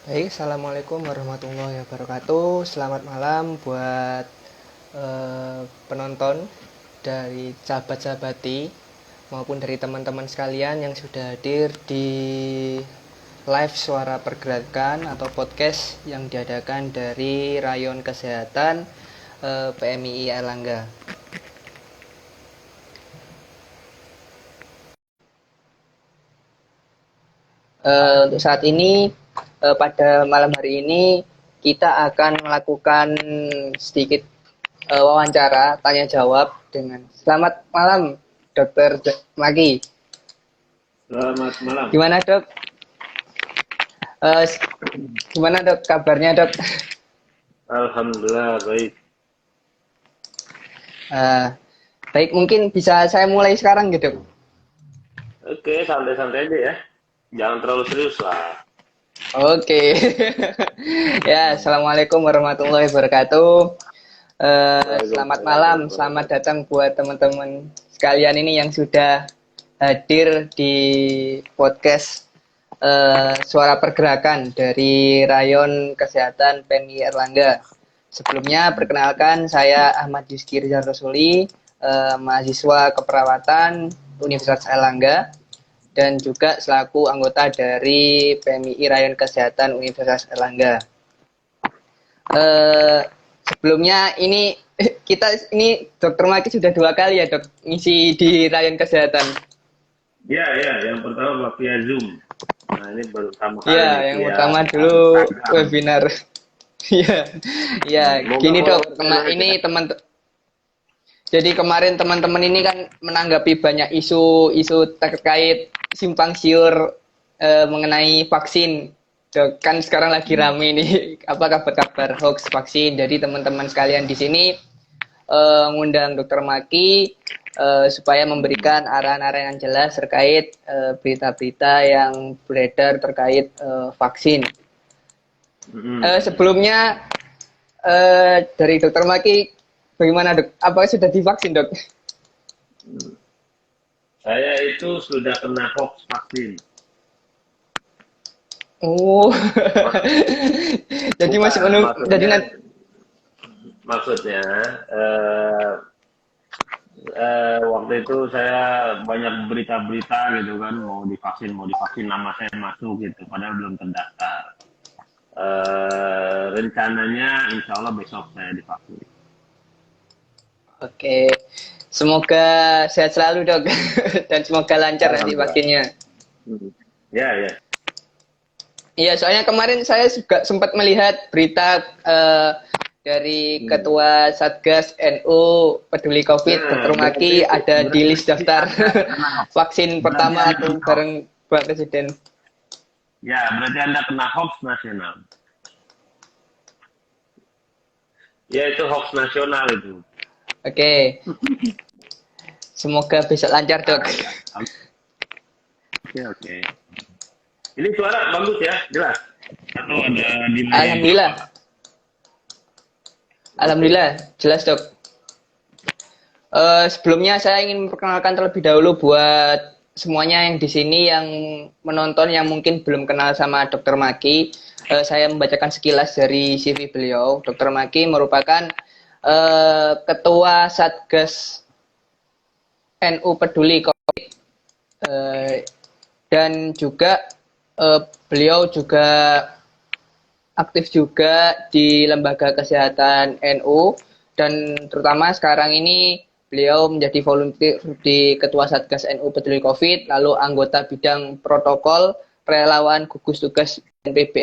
Baik, Assalamualaikum warahmatullahi wabarakatuh. Selamat malam buat penonton dari sahabat-sahabati maupun dari teman-teman sekalian yang sudah hadir di live Suara Pergerakan atau podcast yang diadakan dari Rayon Kesehatan PMII Airlangga. Untuk saat ini pada malam hari ini kita akan melakukan sedikit wawancara tanya jawab dengan selamat malam Dokter Maki. Selamat malam. Gimana dok? Gimana dok kabarnya dok? Alhamdulillah baik. Baik, mungkin bisa saya mulai sekarang gitu. Oke, santai-santai aja ya. Jangan terlalu serius lah. Oke. Ya, assalamualaikum warahmatullahi wabarakatuh. Selamat malam, selamat datang buat teman-teman sekalian ini yang sudah hadir di podcast Suara Pergerakan dari Rayon Kesehatan PMI Airlangga. Sebelumnya perkenalkan saya Ahmad Yusri Rizal Rasuli, mahasiswa keperawatan Universitas Airlangga dan juga selaku anggota dari PMII Rayon Kesehatan Universitas Airlangga. Sebelumnya ini Dokter Maki sudah 2 kali ya dok ngisi di Rayon Kesehatan. Ya, yang pertama via Zoom. Nah, ini baru pertama kali. Iya, yang pertama dulu webinar. Iya, iya. Gini dok, ini jadi kemarin teman-teman ini kan menanggapi banyak isu terkait simpang siur mengenai vaksin. Dok, kan sekarang lagi rame nih apa kabar hoax vaksin. Jadi teman-teman sekalian di sini ngundang Dokter Maki supaya memberikan arahan-arahan yang jelas terkait berita-berita yang beredar terkait vaksin. Sebelumnya dari Dokter Maki, bagaimana dok? Apakah sudah divaksin dok? Saya itu sudah kena hoax vaksin. Oh, jadi Bukan, masih menunggu. Jadi maksudnya waktu itu saya banyak berita-berita gitu kan, mau divaksin, nama saya masuk gitu, padahal belum terdaftar. Rencananya insya Allah besok saya divaksin. Oke, semoga sehat selalu dok dan semoga lancar nanti vaksinnya. Ya. Iya, soalnya kemarin saya juga sempat melihat berita dari Ketua Satgas NU Peduli COVID, Dr. Maki ada di list daftar vaksin pertama tuh bareng Pak Presiden. Ya, berarti Anda kena hoax nasional. Ya, itu hoax nasional itu. Oke. Semoga besok lancar, dok. Oke. Ini suara bagus ya, jelas? Atau ada delay? Alhamdulillah. Alhamdulillah, jelas dok. Sebelumnya saya ingin memperkenalkan terlebih dahulu buat semuanya yang di sini yang menonton yang mungkin belum kenal sama Dokter Maki. Saya membacakan sekilas dari CV beliau. Dokter Maki merupakan Ketua Satgas NU Peduli COVID dan juga beliau juga aktif juga di Lembaga Kesehatan NU dan terutama sekarang ini beliau menjadi volunteer di Ketua Satgas NU Peduli COVID, lalu anggota bidang protokol relawan gugus tugas BNPB,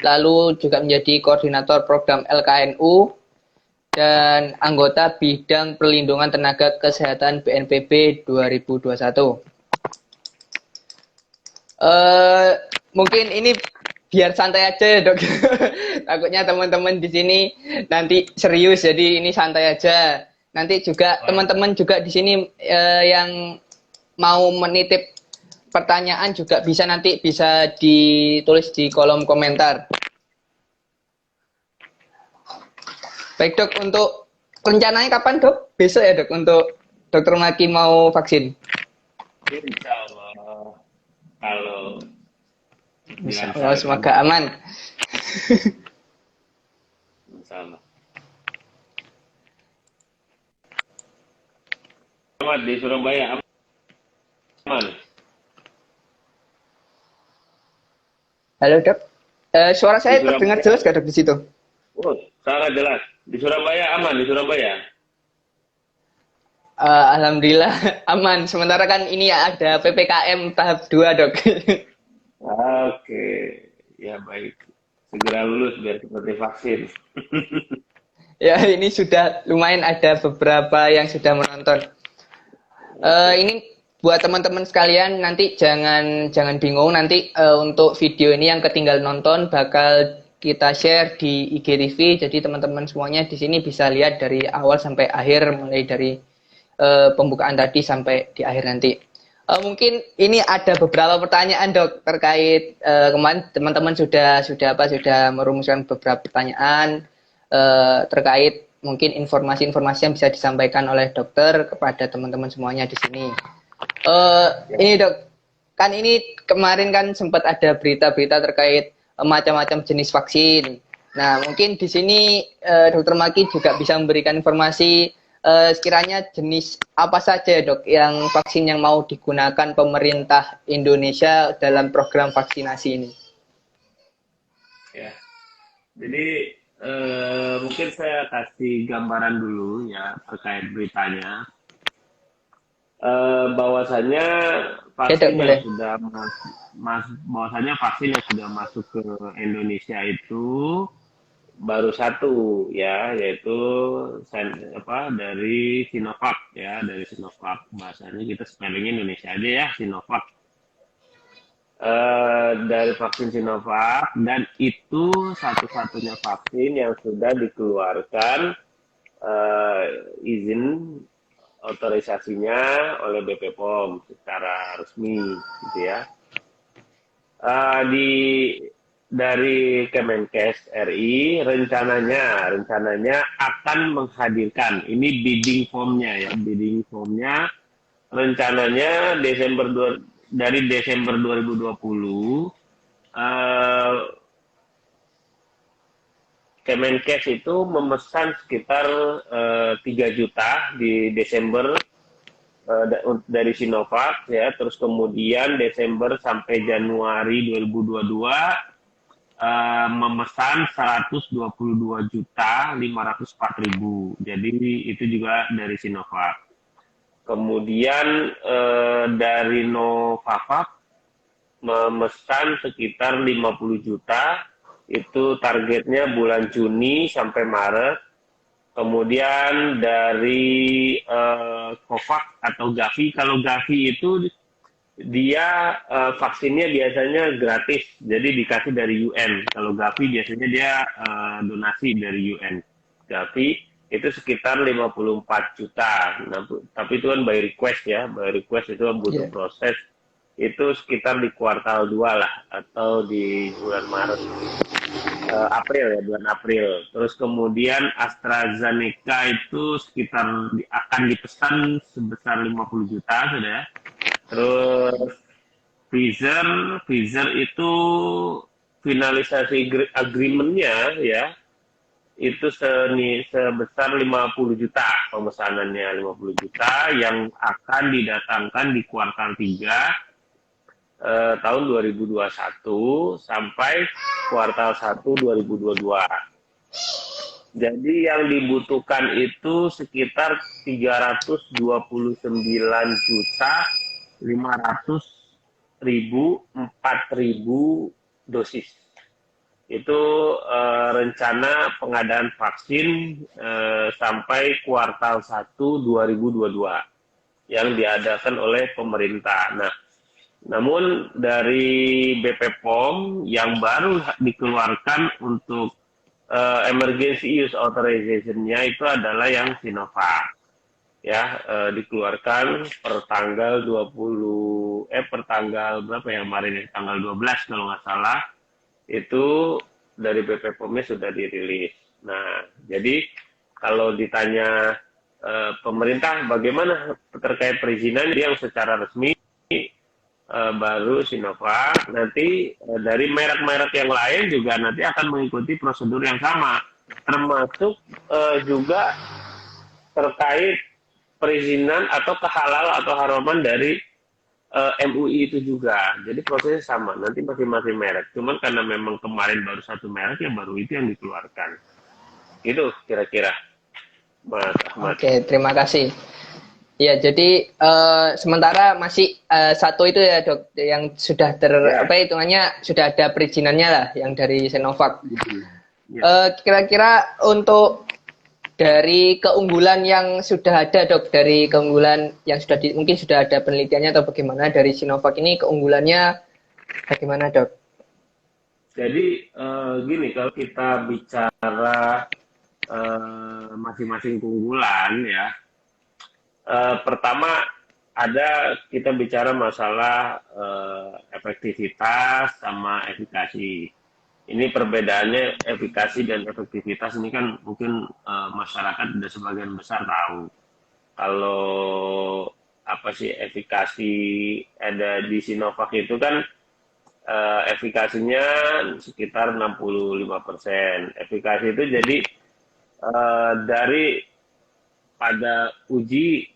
lalu juga menjadi koordinator program LKNU dan anggota bidang perlindungan tenaga kesehatan BNPB 2021. Mungkin ini biar santai aja ya dok. Takutnya teman-teman di sini nanti serius, jadi ini santai aja. Nanti juga teman-teman juga di sini yang mau menitip pertanyaan juga nanti bisa ditulis di kolom komentar. Baik dok, untuk rencananya kapan dok? Besok ya dok untuk Dokter Maki mau vaksin? Insya Allah kalau Insya Allah semoga aman. Sama. Aman di Surabaya aman. Halo dok, suara saya Di terdengar Surabaya. jelas gak dok di situ? Oh, sangat jelas. Di Surabaya aman di Surabaya. Alhamdulillah aman. Sementara kan ini ada PPKM tahap 2 dok. Oke, ya baik. Segera lulus biar seperti vaksin. Ya ini sudah lumayan ada beberapa yang sudah menonton. Ini buat teman-teman sekalian nanti jangan bingung nanti untuk video ini yang ketinggal nonton bakal kita share di IGTV. Jadi teman-teman semuanya di sini bisa lihat dari awal sampai akhir mulai dari pembukaan tadi sampai di akhir nanti. Mungkin ini ada beberapa pertanyaan dok terkait kemarin teman-teman sudah merumuskan beberapa pertanyaan terkait mungkin informasi-informasi yang bisa disampaikan oleh dokter kepada teman-teman semuanya di sini. Ini dok, kan ini kemarin kan sempat ada berita-berita terkait macam-macam jenis vaksin. Nah mungkin di sini dokter Maki juga bisa memberikan informasi sekiranya jenis apa saja dok yang vaksin yang mau digunakan pemerintah Indonesia dalam program vaksinasi ini. Ya, jadi mungkin saya kasih gambaran dulu ya terkait beritanya. Bahwasannya vaksin yang sudah bahwasannya vaksin yang sudah masuk ke Indonesia itu baru satu ya, yaitu dari Sinovac ya, dari Sinovac. Bahasanya kita spellingnya Indonesia aja ya, Sinovac. Dari vaksin Sinovac, dan itu satu-satunya vaksin yang sudah dikeluarkan izin otorisasinya oleh BP POM secara resmi gitu ya. Dari Kemenkes RI rencananya akan menghadirkan ini bidding formnya rencananya dari Desember 2020 Kemenkes itu memesan sekitar 3 juta di Desember dari Sinovac ya, terus kemudian Desember sampai Januari 2022 memesan 122.504.000. Jadi itu juga dari Sinovac. Kemudian dari Novavax memesan sekitar 50 juta, itu targetnya bulan Juni sampai Maret. Kemudian dari COVAX atau Gavi, kalau Gavi itu dia vaksinnya biasanya gratis, jadi dikasih dari UN. Kalau Gavi biasanya dia donasi dari UN. Gavi itu sekitar 54 juta. Nah, tapi itu kan by request ya, by request itu butuh proses. Itu sekitar di kuartal 2 lah, atau di bulan Maret. Bulan April. Terus kemudian AstraZeneca itu sekitar akan dipesan sebesar 50 juta sudah ya. Terus Pfizer itu finalisasi agreement-nya ya, itu sebesar 50 juta pemesanannya, 50 juta yang akan didatangkan di kuartal 3 tahun 2021 sampai kuartal 1 2022. Jadi yang dibutuhkan itu sekitar 329.500.000 dosis. Itu rencana pengadaan vaksin sampai kuartal 1 2022 yang diadakan oleh pemerintah. Nah, namun dari BP POM yang baru dikeluarkan untuk emergency use authorization-nya itu adalah yang Sinovac. Ya, dikeluarkan per tanggal berapa ya kemarin ya, tanggal 12 kalau nggak salah. Itu dari BP POM-nya sudah dirilis. Nah, jadi kalau ditanya pemerintah bagaimana terkait perizinan yang secara resmi baru Sinovac. Nanti dari merek-merek yang lain juga nanti akan mengikuti prosedur yang sama, termasuk juga terkait perizinan atau kehalal atau haraman dari MUI itu juga. Jadi prosesnya sama, nanti masing-masing merek. Cuman karena memang kemarin baru satu merek, ya baru itu yang dikeluarkan. Itu kira-kira, Mas Ahmad. Oke, terima kasih. Ya, jadi sementara masih satu itu ya dok, yang sudah Ya. apa hitungannya sudah ada perizinannya lah, yang dari Sinovac. Ya. Kira-kira untuk dari keunggulan yang sudah ada dok, dari keunggulan yang sudah mungkin sudah ada penelitiannya atau bagaimana dari Sinovac ini keunggulannya bagaimana dok? Jadi gini, kalau kita bicara masing-masing keunggulan ya, pertama ada kita bicara masalah efektivitas sama efikasi. Ini perbedaannya efikasi dan efektivitas ini kan mungkin masyarakat sudah sebagian besar tahu. Kalau apa sih efikasi ada di Sinovac itu kan efikasinya sekitar 65%. Efikasi itu jadi dari pada uji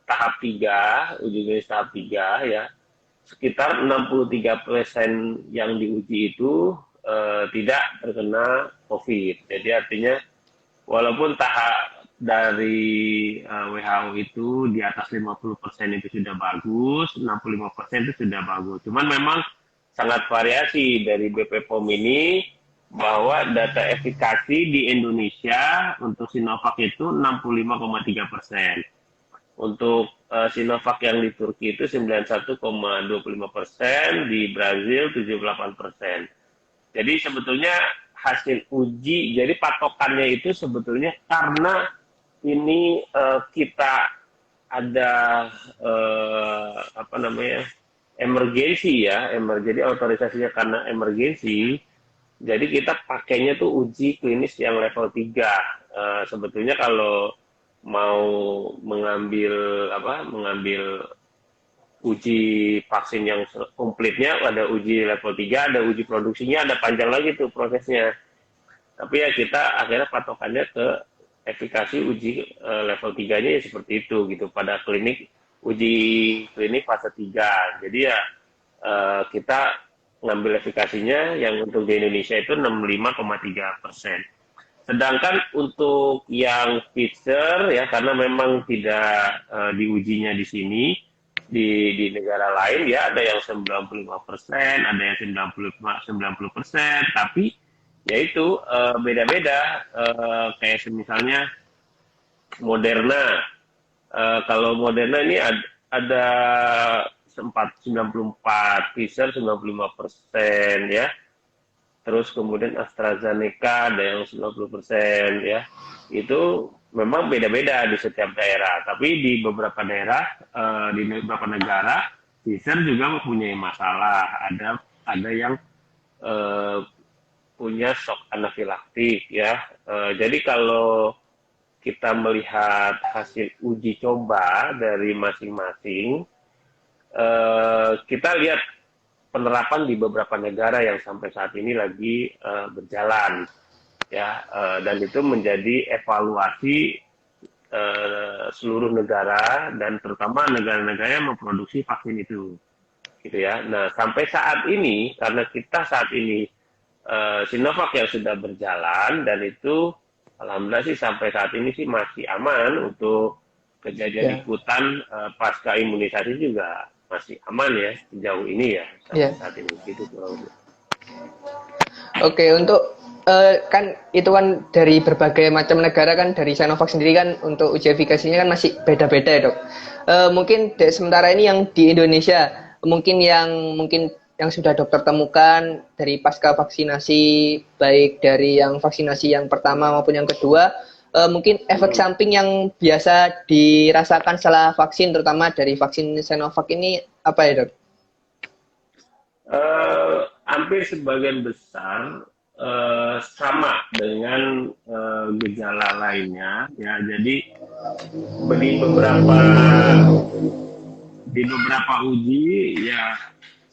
tahap 3, uji klinis tahap 3 ya, sekitar 63% yang diuji itu tidak terkena COVID. Jadi artinya walaupun tahap dari WHO itu di atas 50% itu sudah bagus, 65% itu sudah bagus. Cuman memang sangat variasi dari BP POM ini bahwa data efikasi di Indonesia untuk Sinovac itu 65,3%. Untuk Sinovac yang di Turki itu 91,25%, di Brazil 78%. Jadi sebetulnya hasil uji, jadi patokannya itu sebetulnya karena ini kita ada apa namanya emergensi ya, jadi otorisasinya karena emergensi, jadi kita pakainya tuh uji klinis yang level 3. Sebetulnya kalau mau mengambil uji vaksin yang komplitnya ada uji level 3, ada uji produksinya, ada panjang lagi tuh prosesnya. Tapi ya kita akhirnya patokannya ke efikasi uji level 3-nya ya seperti itu gitu pada uji klinik fase 3. Jadi ya kita ngambil efikasinya yang untuk di Indonesia itu 65,3%. Sedangkan untuk yang Pfizer ya karena memang tidak diujinya di sini, di negara lain ya ada yang 95%, ada yang 90%, tapi yaitu beda-beda kayak misalnya Moderna. Kalau Moderna ini ada 94, Pfizer 95% ya. Terus kemudian AstraZeneca ada yang 90% ya. Itu memang beda-beda di setiap daerah. Tapi di beberapa daerah, di beberapa negara, Pfizer juga mempunyai masalah. Ada yang punya shock anafilaktik ya. Jadi kalau kita melihat hasil uji coba dari masing-masing, kita lihat penerapan di beberapa negara yang sampai saat ini lagi berjalan ya, dan itu menjadi evaluasi seluruh negara dan terutama negara-negara yang memproduksi vaksin itu gitu ya. Nah sampai saat ini karena kita saat ini Sinovac yang sudah berjalan dan itu alhamdulillah sih sampai saat ini sih masih aman untuk kejadian ikutan pasca imunisasi juga masih aman ya sejauh ini ya sampai saat ini gitu. Oke, untuk kan itu kan dari berbagai macam negara kan dari Sinovac sendiri kan untuk uji efikasinya kan masih beda-beda ya dok. Mungkin sementara ini yang di Indonesia mungkin yang sudah dokter temukan dari pasca vaksinasi baik dari yang vaksinasi yang pertama maupun yang kedua, mungkin efek samping yang biasa dirasakan setelah vaksin terutama dari vaksin Sinovac ini apa ya dok? Hampir sebagian besar sama dengan gejala lainnya ya. Jadi di di beberapa uji ya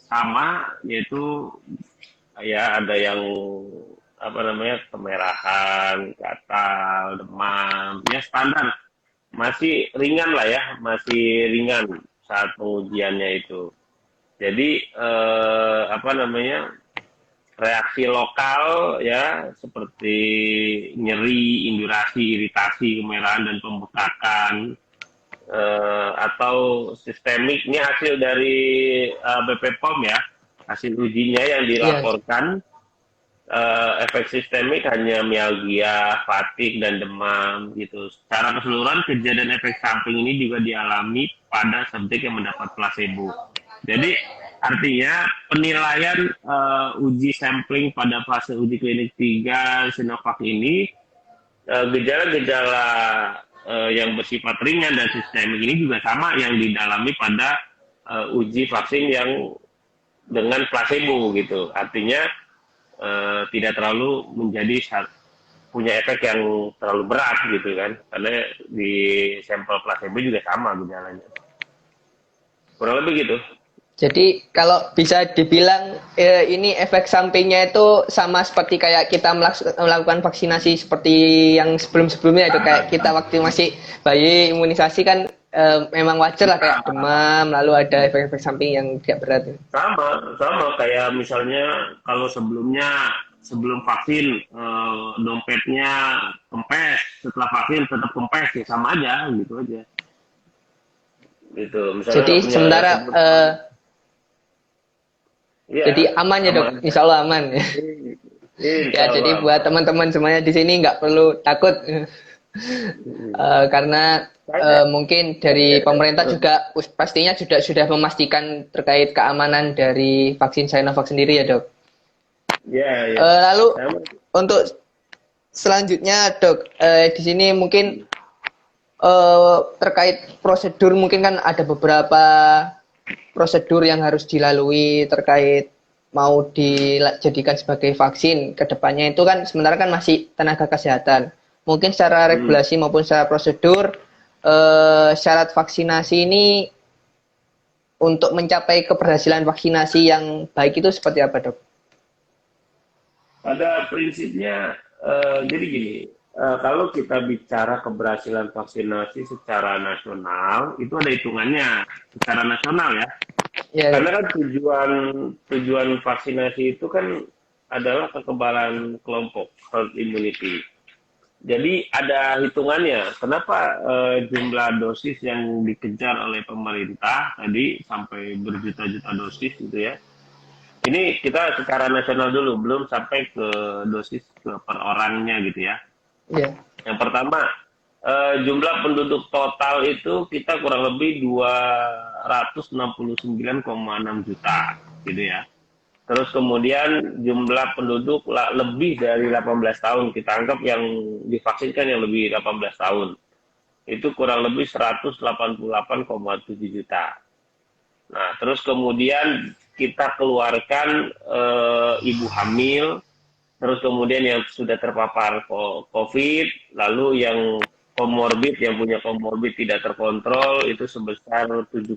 sama, yaitu ya ada yang apa namanya kemerahan, gatal, demam, ya standar, masih ringan lah ya, masih ringan saat pengujiannya itu. Jadi apa namanya reaksi lokal ya seperti nyeri, indurasi, iritasi, kemerahan dan pembekakan atau sistemik ini hasil dari BPOM ya, hasil ujinya yang Iya. dilaporkan efek sistemik hanya mialgia, fatigue dan demam gitu. Secara keseluruhan kejadian efek samping ini juga dialami pada subjek yang mendapat placebo. Jadi artinya penilaian uji sampling pada fase uji klinik 3 Sinovac ini gejala-gejala yang bersifat ringan dan sistemik ini juga sama yang didalami pada uji vaksin yang dengan placebo gitu. Artinya tidak terlalu menjadi punya efek yang terlalu berat gitu kan, karena di sampel placebo juga sama gejalanya. Kurang lebih gitu. Jadi kalau bisa dibilang ini efek sampingnya itu sama seperti kayak kita melakukan vaksinasi seperti yang sebelum-sebelumnya itu, kayak kita waktu masih bayi imunisasi kan memang wajar lah kayak demam, lalu ada efek-efek samping yang tidak berat. Sama kayak misalnya kalau sebelum vaksin dompetnya kempes, setelah vaksin tetap kempes ya sama aja gitu aja. Gitu. Misalnya Jadi nggak punya sementara ya, jadi aman ya dok, aman. insya Allah aman ya. Ya jadi Insya buat Allah. teman-teman semuanya di sini nggak perlu takut. Karena mungkin dari pemerintah juga pastinya sudah memastikan terkait keamanan dari vaksin Sinovac sendiri ya dok. Ya, ya. Lalu Sama. untuk selanjutnya dok, di sini mungkin terkait prosedur, mungkin kan ada beberapa prosedur yang harus dilalui terkait mau dijadikan sebagai vaksin kedepannya itu kan sementara kan masih tenaga kesehatan. Mungkin secara regulasi maupun secara prosedur syarat vaksinasi ini untuk mencapai keberhasilan vaksinasi yang baik itu seperti apa dok? Pada prinsipnya jadi gini, kalau kita bicara keberhasilan vaksinasi secara nasional itu ada hitungannya secara nasional ya. Ya, Karena kan tujuan vaksinasi itu kan adalah kekebalan kelompok, herd immunity. Jadi ada hitungannya. Kenapa jumlah dosis yang dikejar oleh pemerintah tadi sampai berjuta-juta dosis gitu ya. Ini kita secara nasional dulu, belum sampai ke dosis ke per orangnya gitu ya. ya. Yang pertama, jumlah penduduk total itu kita kurang lebih 269,6 juta gitu ya. Terus kemudian jumlah penduduk lebih dari 18 tahun, kita anggap yang divaksinkan yang lebih 18 tahun. Itu kurang lebih 188,7 juta. Nah, terus kemudian kita keluarkan ibu hamil, terus kemudian yang sudah terpapar COVID, lalu yang komorbid, yang punya komorbid tidak terkontrol, itu sebesar 7,2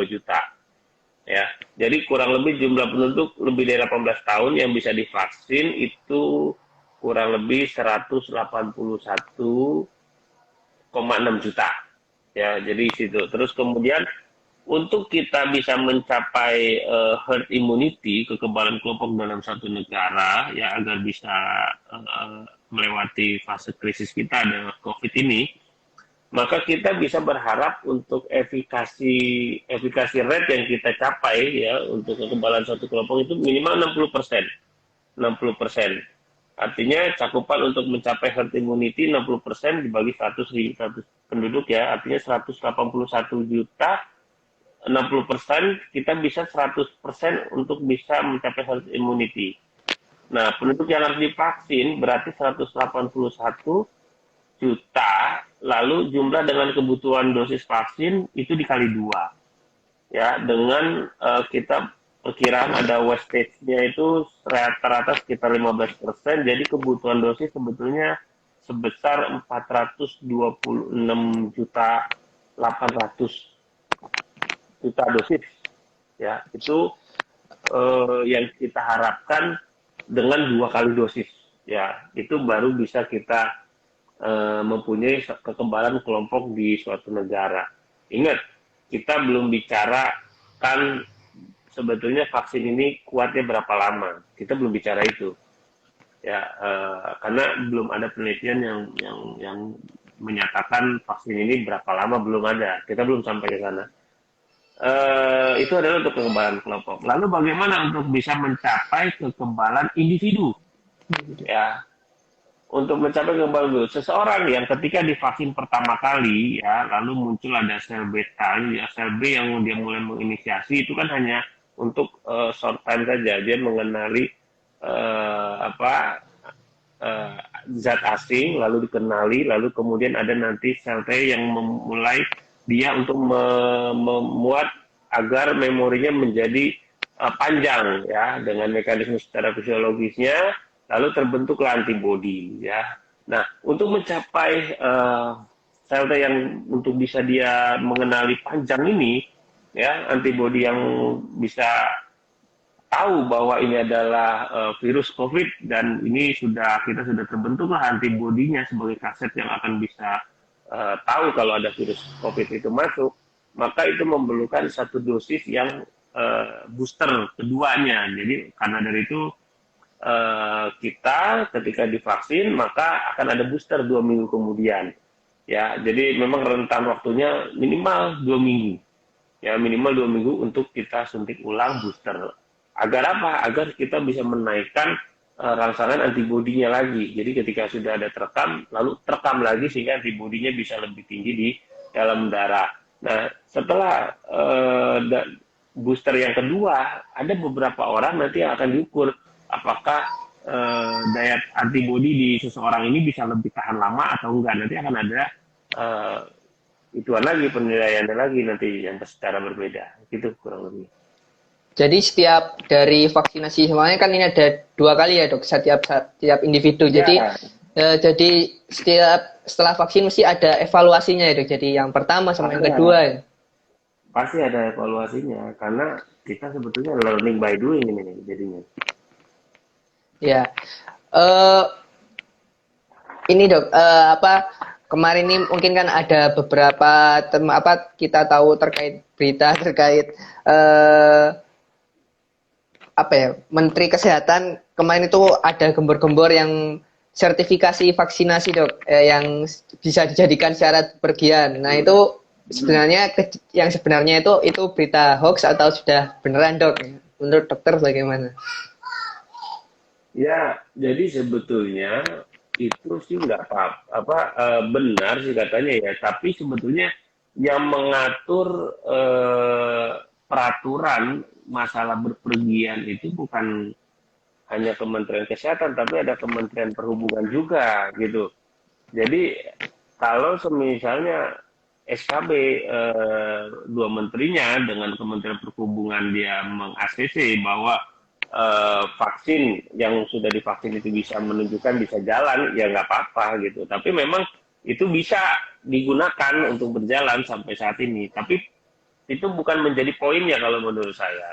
juta. Ya, jadi kurang lebih jumlah penduduk lebih dari 18 tahun yang bisa divaksin itu kurang lebih 181,6 juta. Ya, jadi situ. Terus kemudian untuk kita bisa mencapai herd immunity, kekebalan kelompok dalam satu negara, ya agar bisa melewati fase krisis kita dengan COVID ini, maka kita bisa berharap untuk efikasi rate yang kita capai ya untuk kekebalan satu kelompok itu minimal 60%. 60%. Artinya cakupan untuk mencapai herd immunity 60% dibagi 100 penduduk ya, artinya 181 juta, 60% kita bisa 100% untuk bisa mencapai herd immunity. Nah, penduduk yang harus divaksin berarti 181 juta, lalu jumlah dengan kebutuhan dosis vaksin itu dikali 2. Ya, dengan kita perkiraan ada wastage-nya itu rata-rata sekitar 15%, jadi kebutuhan dosis sebetulnya sebesar 426 juta 800. juta dosis. Ya, itu yang kita harapkan dengan 2 kali dosis. Ya, itu baru bisa kita mempunyai kekebalan kelompok di suatu negara. Ingat, kita belum bicarakan sebetulnya vaksin ini kuatnya berapa lama. Kita belum bicara itu. Ya, karena belum ada penelitian yang menyatakan vaksin ini berapa lama, belum ada. Kita belum sampai ke sana. Itu adalah untuk kekebalan kelompok. Lalu bagaimana untuk bisa mencapai kekebalan individu? Ya, untuk mencapai kekebalan individu, seseorang yang ketika divaksin pertama kali, ya, lalu muncul ada sel beta, ya, sel B yang dia mulai menginisiasi, itu kan hanya untuk short time saja. Dia mengenali apa zat asing, lalu dikenali, lalu kemudian ada nanti sel T yang memulai dia untuk memuat agar memorinya menjadi panjang, ya, dengan mekanisme secara fisiologisnya, lalu terbentuklah antibodi, ya. Nah, untuk mencapai sel T yang untuk bisa dia mengenali panjang ini, ya, antibodi yang bisa tahu bahwa ini adalah virus COVID dan ini kita sudah terbentuklah antibodinya sebagai kaset yang akan bisa tahu kalau ada virus COVID itu masuk, maka itu memerlukan 1 dosis yang booster keduanya. Jadi karena dari itu kita ketika divaksin maka akan ada booster 2 minggu kemudian. Ya, jadi memang rentan waktunya minimal 2 minggu. Ya, minimal 2 minggu untuk kita suntik ulang booster. Agar apa? Agar kita bisa menaikkan rangsangan antibodinya lagi. Jadi ketika sudah ada terekam, lalu terekam lagi sehingga antibodinya bisa lebih tinggi di dalam darah. Nah, setelah booster yang kedua, ada beberapa orang nanti yang akan diukur apakah daya antibodi di seseorang ini bisa lebih tahan lama atau enggak. Nanti akan ada ituan lagi, penilaiannya lagi nanti yang secara berbeda. Gitu kurang lebih. Jadi setiap dari vaksinasi semuanya kan ini ada 2 kali ya dok, setiap individu. Ya. Jadi setelah vaksin mesti ada evaluasinya ya dok. Jadi yang pertama sama yang kedua ya. Pasti ada evaluasinya karena kita sebetulnya learning by doing ini jadinya. Ya. Ini dok, kemarin ini mungkin kan ada beberapa kita tahu terkait berita terkait Menteri Kesehatan kemarin itu ada gembor-gembor yang sertifikasi vaksinasi dok, yang bisa dijadikan syarat pergian. Nah itu sebenarnya yang sebenarnya itu berita hoax atau sudah beneran dok? Menurut dokter bagaimana? Ya, jadi sebetulnya itu sih nggak benar sih katanya ya. Tapi sebetulnya yang mengatur peraturan masalah berpergian itu bukan hanya Kementerian Kesehatan, tapi ada Kementerian Perhubungan juga gitu. Jadi kalau misalnya SKB 2 menterinya dengan Kementerian Perhubungan dia meng-ACC bahwa vaksin yang sudah divaksin itu bisa menunjukkan bisa jalan, ya nggak apa-apa gitu. Tapi memang itu bisa digunakan untuk berjalan sampai saat ini. Tapi itu bukan menjadi poinnya kalau menurut saya.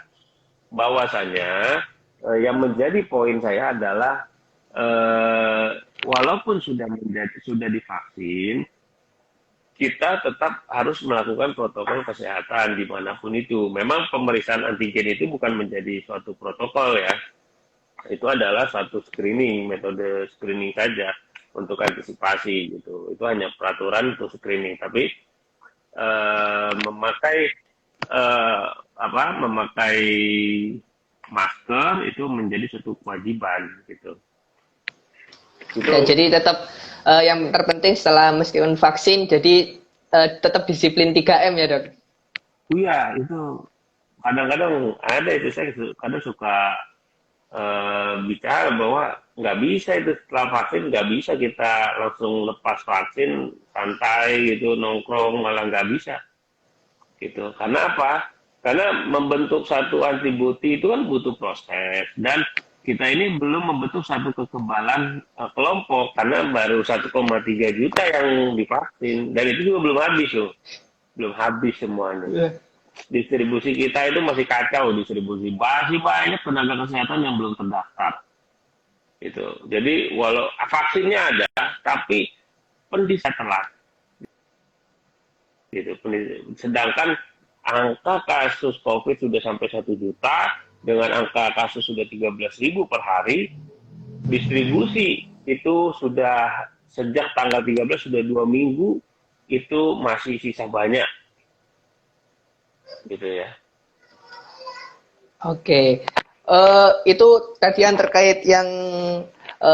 Bahwasanya yang menjadi poin saya adalah walaupun sudah divaksin, kita tetap harus melakukan protokol kesehatan dimanapun itu. Memang pemeriksaan antigen itu bukan menjadi suatu protokol ya. Itu adalah suatu screening, metode screening saja untuk antisipasi gitu. Itu hanya peraturan untuk screening. Tapi memakai masker itu menjadi suatu kewajiban gitu. Ya, jadi tetap yang terpenting setelah meskipun vaksin, jadi tetap disiplin 3M ya dok? Iya, itu kadang-kadang ada itu, saya kadang suka bicara bahwa nggak bisa itu setelah vaksin, nggak bisa kita langsung lepas vaksin, santai gitu, nongkrong, malah nggak bisa. Gitu. Karena apa? Karena membentuk satu antibodi itu kan butuh proses, dan kita ini belum membentuk satu kekebalan kelompok karena baru 1,3 juta yang divaksin, dan itu juga belum habis loh, belum habis semuanya. distribusi kita itu masih kacau distribusi. Masih banyak tenaga kesehatan yang belum terdaftar. Gitu. Jadi walau vaksinnya ada, tapi pendistribusinya telat. Gitu. Sedangkan angka kasus COVID sudah sampai 1 juta, dengan angka kasus sudah 13.000 per hari, distribusi itu sudah sejak tanggal 13 sudah 2 minggu, itu masih sisa banyak. Gitu ya. Oke. Itu tadi yang terkait yang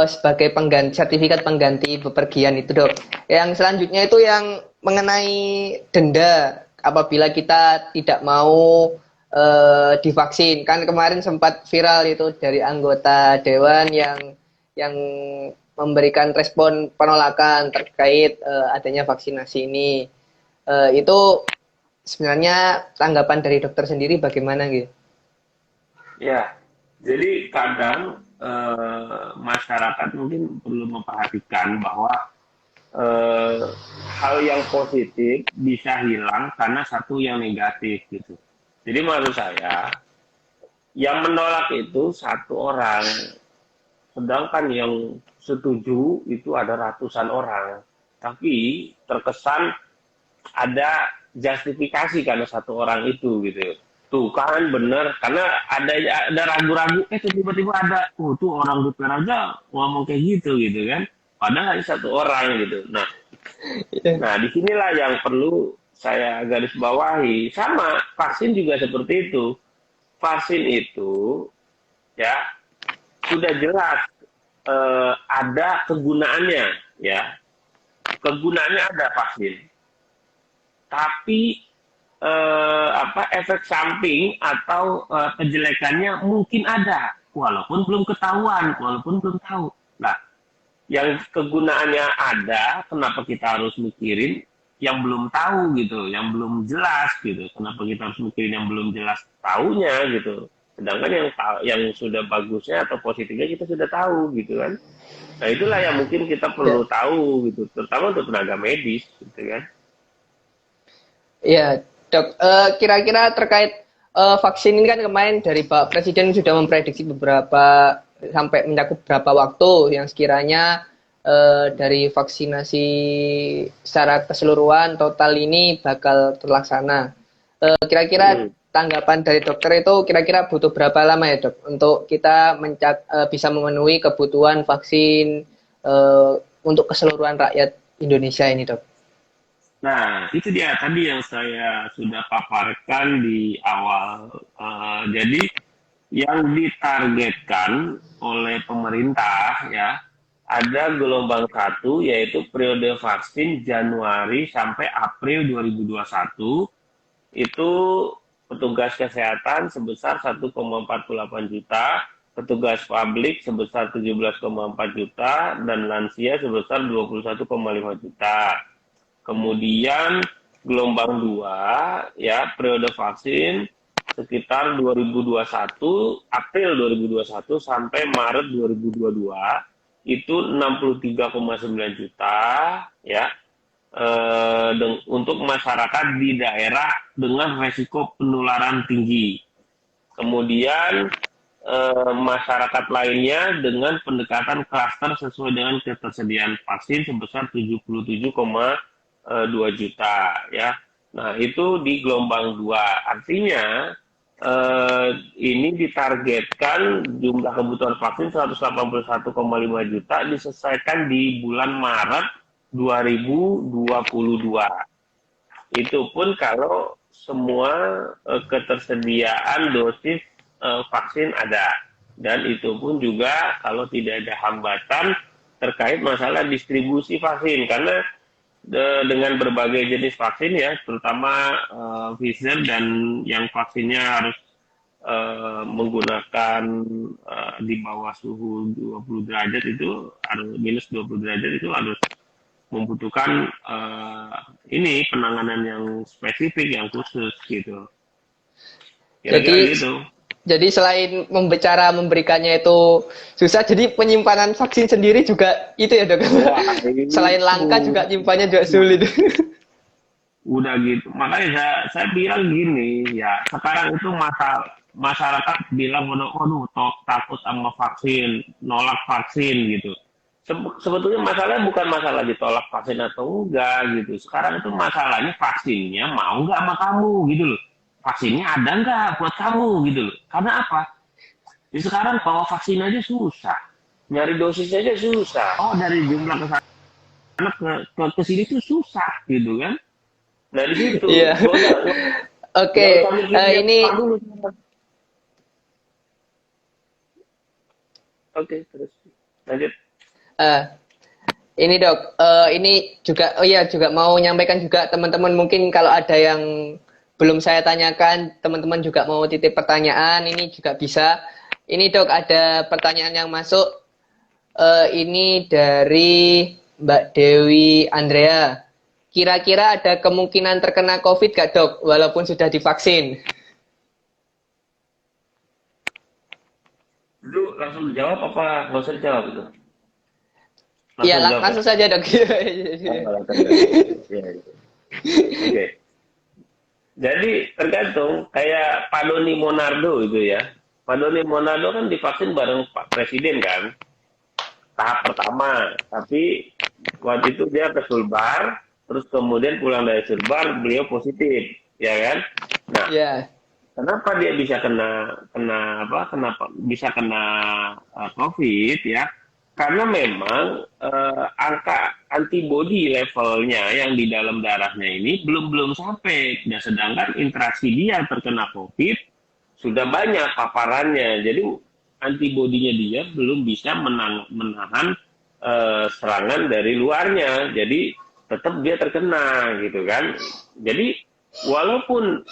sebagai sertifikat pengganti bepergian itu, Dok. Yang selanjutnya itu yang mengenai denda apabila kita tidak mau divaksin. Kan kemarin sempat viral itu dari anggota dewan yang memberikan respon penolakan terkait adanya vaksinasi ini. Itu sebenarnya tanggapan dari dokter sendiri bagaimana gitu? Ya, jadi kadang masyarakat mungkin perlu memperhatikan bahwa hal yang positif bisa hilang karena satu yang negatif gitu. Jadi menurut saya yang menolak itu satu orang, sedangkan yang setuju itu ada ratusan orang. Tapi terkesan ada justifikasi karena satu orang itu gitu. Tuh kan bener, karena ada ragu-ragu, tiba-tiba ada, tuh orang DPR aja ngomong kayak gitu kan. Padahal hanya satu orang gitu. Nah disinilah yang perlu saya garis bawahi. Sama vaksin juga seperti itu. Vaksin itu ya sudah jelas ada kegunaannya ya. Kegunaannya ada vaksin. Tapi efek samping atau kejelekannya mungkin ada, walaupun belum ketahuan, walaupun belum tahu. Nah, yang kegunaannya ada, kenapa kita harus mikirin yang belum tahu gitu, yang belum jelas gitu? Kenapa kita harus mikirin yang belum jelas tahunya gitu? Sedangkan yang sudah bagusnya atau positifnya kita sudah tahu gitu kan? Nah itulah yang mungkin kita perlu tahu gitu, terutama untuk tenaga medis gitu kan? Iya. Dok, kira-kira terkait vaksin ini kan kemarin dari Pak Presiden sudah memprediksi beberapa sampai mencakup beberapa waktu yang sekiranya dari vaksinasi secara keseluruhan total ini bakal terlaksana. Kira-kira tanggapan dari dokter itu kira-kira butuh berapa lama ya, Dok, untuk kita bisa memenuhi kebutuhan vaksin untuk keseluruhan rakyat Indonesia ini, Dok? Nah, itu dia tadi yang saya sudah paparkan di awal. Jadi, yang ditargetkan oleh pemerintah ya, ada gelombang 1, yaitu periode vaksin Januari sampai April 2021. Itu petugas kesehatan sebesar 1,48 juta, petugas publik sebesar 17,4 juta, dan lansia sebesar 21,5 juta. Kemudian gelombang 2 ya periode vaksin sekitar 2021 April 2021 sampai Maret 2022 itu 63,9 juta ya untuk masyarakat di daerah dengan resiko penularan tinggi. Kemudian masyarakat lainnya dengan pendekatan klaster sesuai dengan ketersediaan vaksin sebesar 77,2 juta ya. Nah, itu di gelombang 2. Artinya ini ditargetkan jumlah kebutuhan vaksin 181,5 juta diselesaikan di bulan Maret 2022. Itu pun kalau semua ketersediaan dosis vaksin ada. Dan itu pun juga kalau tidak ada hambatan terkait masalah distribusi vaksin, karena dengan berbagai jenis vaksin ya, terutama Pfizer dan yang vaksinnya harus menggunakan di bawah suhu 20 derajat itu, harus minus 20 derajat itu harus membutuhkan ini penanganan yang spesifik, yang khusus gitu. Kira-kira gitu. Jadi selain memberikannya itu susah, jadi penyimpanan vaksin sendiri juga itu ya, Dok. Selain langka juga nyimpannya juga sulit. Udah gitu. Makanya saya bilang gini, ya sekarang itu masyarakat bilang, waduh, takut sama vaksin, nolak vaksin gitu. Sebetulnya masalahnya bukan masalah ditolak vaksin atau enggak gitu. Sekarang itu masalahnya vaksinnya mau nggak sama kamu gitu loh. Vaksinnya ada nggak buat kamu gitu loh. Karena apa? Di sekarang bawa vaksin aja susah. Nyari dosis aja susah. Oh, dari jumlah ke sana ke sini tuh susah gitu kan. Nah di situ Iya. nggak Oke, usah mikir dia ini apa dulu. Oke, terus lanjut. eh, ini dok, ini juga, oh iya juga mau nyampaikan juga teman-teman mungkin kalau ada yang belum saya tanyakan, teman-teman juga mau titip pertanyaan, ini juga bisa. Ini dok ada pertanyaan yang masuk, ini dari Mbak Dewi Andrea. Kira-kira ada kemungkinan terkena COVID gak dok, walaupun sudah divaksin? Dulu langsung dijawab apa nggak usah dijawab itu? Iya, Langsung jawab ya. langsung saja dok. Oh, langsung jawab. Iya, iya. Oke. Jadi tergantung kayak Pak Doni Monardo itu ya. Pak Doni Monardo kan divaksin bareng Pak Presiden kan, tahap pertama. Tapi waktu itu dia ke Sulbar, terus kemudian pulang dari Sulbar beliau positif, ya kan? Nah, Ya, kenapa dia bisa kenapa bisa kena COVID ya? Karena memang angka antibody levelnya yang di dalam darahnya ini belum sampai. Dan sedangkan interaksi dia terkena COVID sudah banyak paparannya. Jadi antibodinya dia belum bisa menahan serangan dari luarnya. Jadi tetap dia terkena gitu kan. Jadi walaupun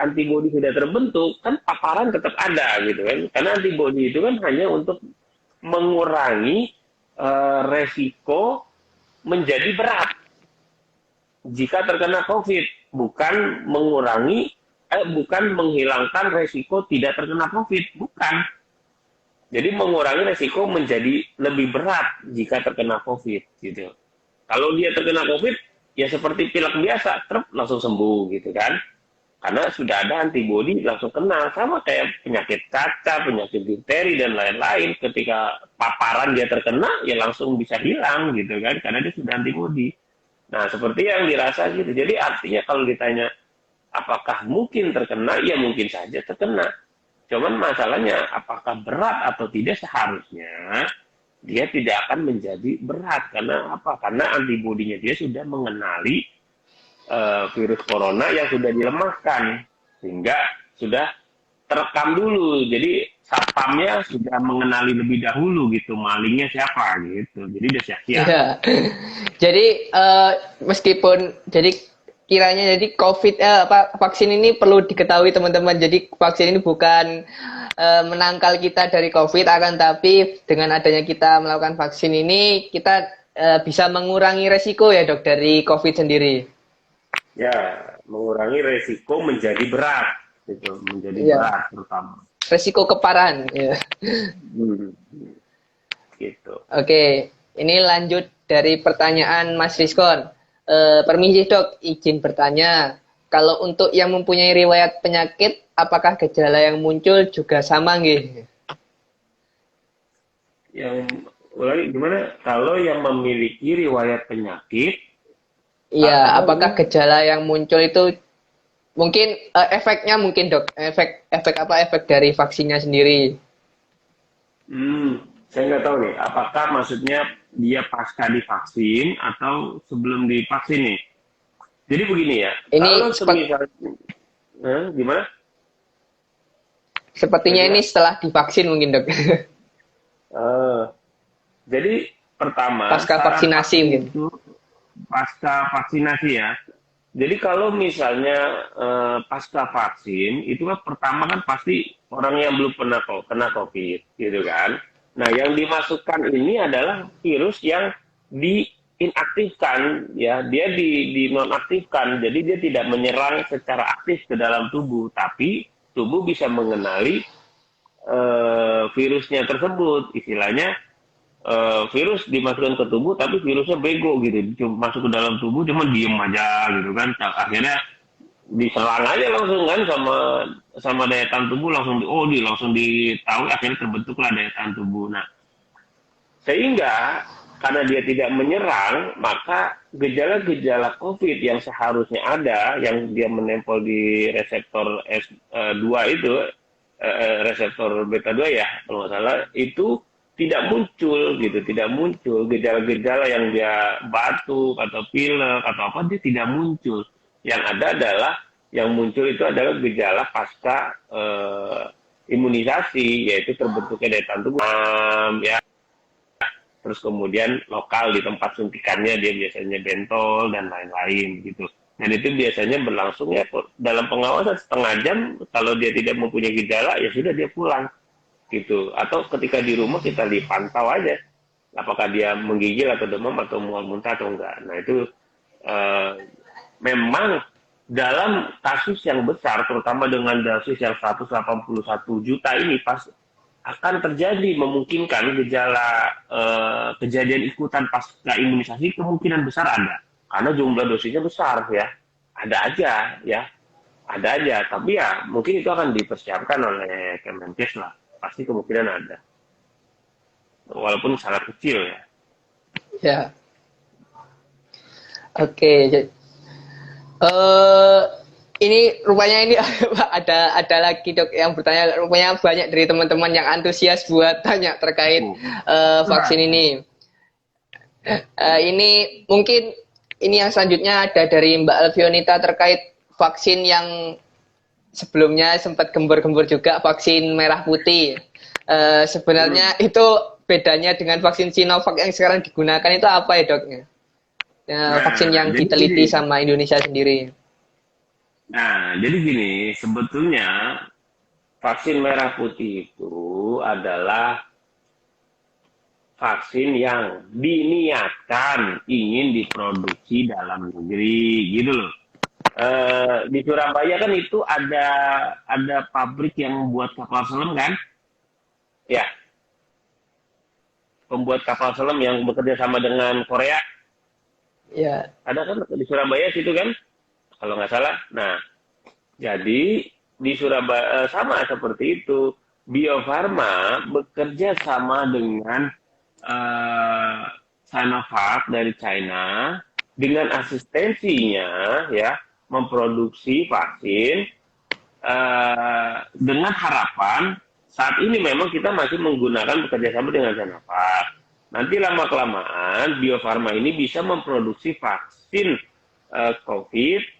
antibodi sudah terbentuk, kan paparan tetap ada gitu kan. Karena antibodi itu kan hanya untuk mengurangi resiko menjadi berat jika terkena COVID, bukan bukan menghilangkan resiko tidak terkena COVID, bukan. Jadi mengurangi resiko menjadi lebih berat jika terkena COVID gitu. Kalau dia terkena COVID, ya seperti pilek biasa, langsung sembuh gitu kan. Karena sudah ada antibodi langsung kena. Sama kayak penyakit cacar, penyakit difteri, dan lain-lain. Ketika paparan dia terkena, ya langsung bisa hilang gitu kan. Karena dia sudah antibodi. Nah, seperti yang dirasa gitu. Jadi artinya kalau ditanya, apakah mungkin terkena? Ya mungkin saja terkena. Cuman masalahnya, apakah berat atau tidak, seharusnya dia tidak akan menjadi berat. Karena apa? Karena antibodinya dia sudah mengenali virus corona yang sudah dilemahkan, sehingga sudah terekam dulu. Jadi satpamnya sudah mengenali lebih dahulu gitu, malingnya siapa gitu. Jadi udah siap-siap. iya. Jadi meskipun jadi kiranya jadi COVID vaksin ini perlu diketahui teman-teman. Jadi vaksin ini bukan menangkal kita dari COVID, akan tapi dengan adanya kita melakukan vaksin ini kita bisa mengurangi resiko ya dok dari COVID sendiri. Ya, mengurangi resiko menjadi berat gitu, menjadi Iya. berat terutama. Resiko keparahan. Ya. Hmm, gitu. Oke, ini lanjut dari pertanyaan Mas Rizkon. Permisi dok, izin bertanya. Kalau untuk yang mempunyai riwayat penyakit, apakah gejala yang muncul juga sama nggih? Yang ulangi gimana? Kalau yang memiliki riwayat penyakit, Iya, apa apakah ini? gejala yang muncul itu mungkin efeknya mungkin dok, efek apa efek dari vaksinnya sendiri? Saya nggak tahu nih. Apakah maksudnya dia pasca divaksin atau sebelum divaksin nih? Jadi begini ya. Kalau Ini semisal, gimana? sepertinya Kira-kira? ini setelah divaksin mungkin dok. Eh, jadi pertama Pasca syarat vaksinasi vaksin mungkin. itu pasca vaksinasi ya. Jadi kalau misalnya pasca vaksin itu kan pertama kan pasti orang yang belum pernah kena COVID gitu kan. Nah, yang dimasukkan ini adalah virus yang diinaktifkan ya, dia dinonaktifkan. Jadi dia tidak menyerang secara aktif ke dalam tubuh, tapi tubuh bisa mengenali virusnya tersebut. Istilahnya virus dimasukkan ke tubuh, tapi virusnya bego gitu, cuma masuk ke dalam tubuh cuma diem aja gitu kan. Akhirnya diserang aja langsung kan sama daya tahan tubuh, langsung ditahu, akhirnya terbentuklah daya tahan tubuh. Nah, sehingga karena dia tidak menyerang, maka gejala-gejala COVID yang seharusnya ada, yang dia menempel di reseptor S2 itu, reseptor beta 2 ya, kalau nggak salah, itu tidak muncul gitu, tidak muncul gejala-gejala yang dia batuk atau pilek atau apa, dia tidak muncul. Yang ada adalah yang muncul itu adalah gejala pasca imunisasi, yaitu terbentuknya daya tahan tubuh, ya. Terus kemudian lokal di tempat suntikannya dia biasanya bentol dan lain-lain gitu. Dan itu biasanya berlangsung ya dalam pengawasan setengah jam. Kalau dia tidak mempunyai gejala ya sudah dia pulang gitu. Atau ketika di rumah kita dipantau aja apakah dia menggigil atau demam atau mual muntah atau enggak. Nah itu memang dalam kasus yang besar, terutama dengan dosis yang 181 juta ini, pas akan terjadi memungkinkan gejala kejadian ikutan pasca imunisasi kemungkinan besar ada, karena jumlah dosisnya besar ya, ada aja, tapi ya mungkin itu akan dipersiapkan oleh Kemenkes lah, pasti kemungkinan ada, walaupun sangat kecil ya. Ya, oke. Ini rupanya ini ada lagi dok yang bertanya, rupanya banyak dari teman-teman yang antusias buat tanya terkait vaksin ini. Ini mungkin ini yang selanjutnya ada dari Mbak Alfionita terkait vaksin yang sebelumnya sempat gembur-gembur juga, vaksin merah putih. Sebenarnya itu bedanya dengan vaksin Sinovac yang sekarang digunakan itu apa ya doknya? Vaksin yang diteliti sama Indonesia sendiri. Nah, jadi gini, sebetulnya vaksin merah putih itu adalah vaksin yang diniatkan ingin diproduksi dalam negeri, gitu loh. Di Surabaya kan itu ada pabrik yang membuat kapal selam kan? Ya, pembuat kapal selam yang bekerja sama dengan Korea. Ya. Ada kan di Surabaya situ kan? Kalau nggak salah. Nah, jadi di Surabaya sama seperti itu. Bio Farma bekerja sama dengan Sinovac dari China dengan asistensinya ya memproduksi vaksin dengan harapan saat ini memang kita masih menggunakan bekerja sama dengan Sinovac. Nanti lama-kelamaan Bio Farma ini bisa memproduksi vaksin COVID.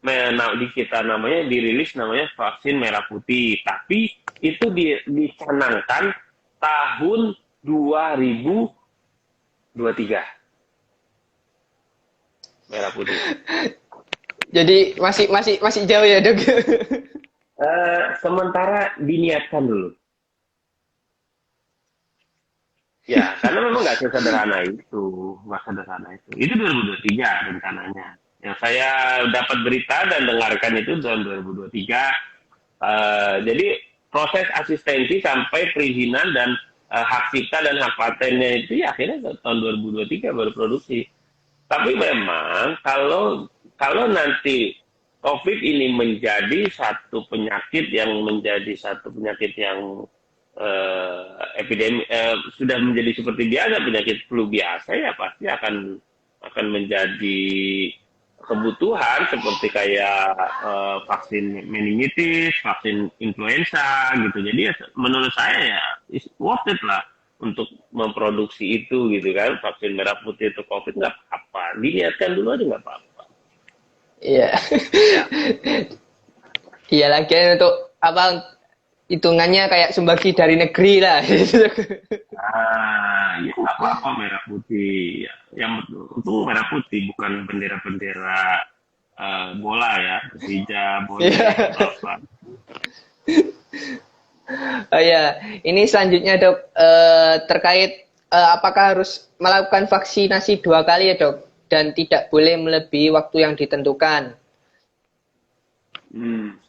Di kita namanya dirilis namanya vaksin merah putih, tapi itu dicanangkan tahun 2023 merah putih. Jadi masih jauh ya dok. Sementara diniatkan dulu. Ya, karena memang nggak sesederhana itu, Itu 2023 rencananya. Yang saya dapat berita dan dengarkan itu tahun 2023. Jadi proses asistensi sampai perizinan dan hak cipta dan hak patennya itu ya akhirnya tahun 2023 baru produksi. Tapi memang kalau nanti COVID ini menjadi satu penyakit yang epidemi, sudah menjadi seperti biasa, penyakit flu biasa, ya pasti akan menjadi kebutuhan seperti kayak vaksin meningitis, vaksin influenza gitu. Jadi ya, menurut saya ya it's worth it lah untuk memproduksi itu gitu kan. Vaksin merah putih itu COVID nggak apa-apa, diniatkan dulu aja nggak apa-apa. Iya. Iya lagi untuk apa, hitungannya kayak sumbagi dari negeri lah. Ya nggak apa-apa merah putih. Yang untung merah putih, bukan bendera-bendera bola ya, Persija, bola, apa. Oh ya, ini selanjutnya dok, terkait apakah harus melakukan vaksinasi 2 kali ya dok, dan tidak boleh melebihi waktu yang ditentukan.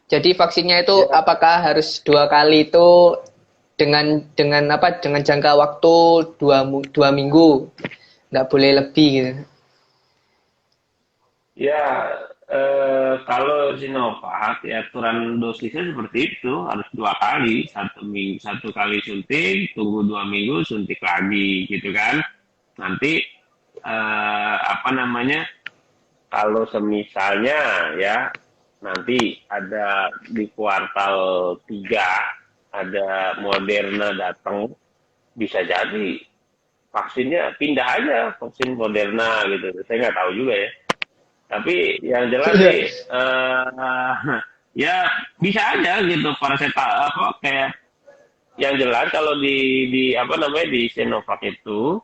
Jadi vaksinnya itu apakah harus 2 kali itu dengan apa? Dengan jangka waktu 2 minggu, nggak boleh lebih gitu. Ya, kalau Sinovac ya aturan dosisnya seperti itu harus 2 kali, 1 minggu 1 kali suntik, tunggu 2 minggu suntik lagi gitu kan. Nanti apa namanya? Kalau semisalnya ya nanti ada di kuartal 3 ada Moderna datang, bisa jadi vaksinnya pindah aja vaksin Moderna gitu. Saya nggak tahu juga ya. Tapi yang jelas Iya. sih ya bisa aja gitu paracetamol apa kayak yang jelas kalau di apa namanya di Sinovac itu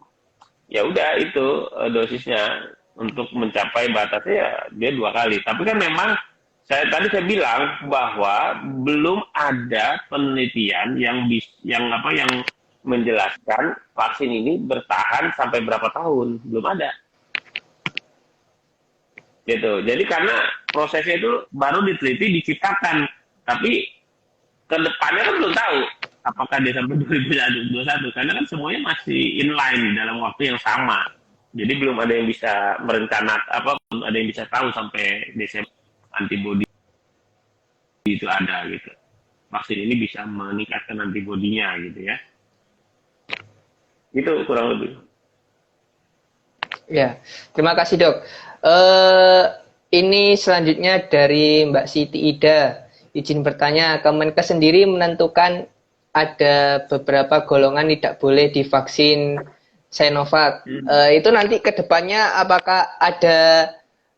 ya udah itu dosisnya untuk mencapai batasnya ya dia 2 kali. Tapi kan memang saya bilang bahwa belum ada penelitian yang apa yang menjelaskan vaksin ini bertahan sampai berapa tahun, belum ada gitu. Jadi karena prosesnya itu baru diteliti diciptakan, tapi ke depannya kan belum tahu apakah dia sampai 2021 karena kan semuanya masih inline dalam waktu yang sama. Jadi belum ada yang bisa merencanakan apa, belum ada yang bisa tahu sampai Desember antibodi itu ada gitu. Vaksin ini bisa meningkatkan antibodinya gitu ya. Itu kurang lebih. Ya, terima kasih dok. Ini selanjutnya dari Mbak Siti Ida. Izin bertanya, Kemenkes sendiri menentukan ada beberapa golongan tidak boleh divaksin Sinovac. Itu nanti ke depannya apakah ada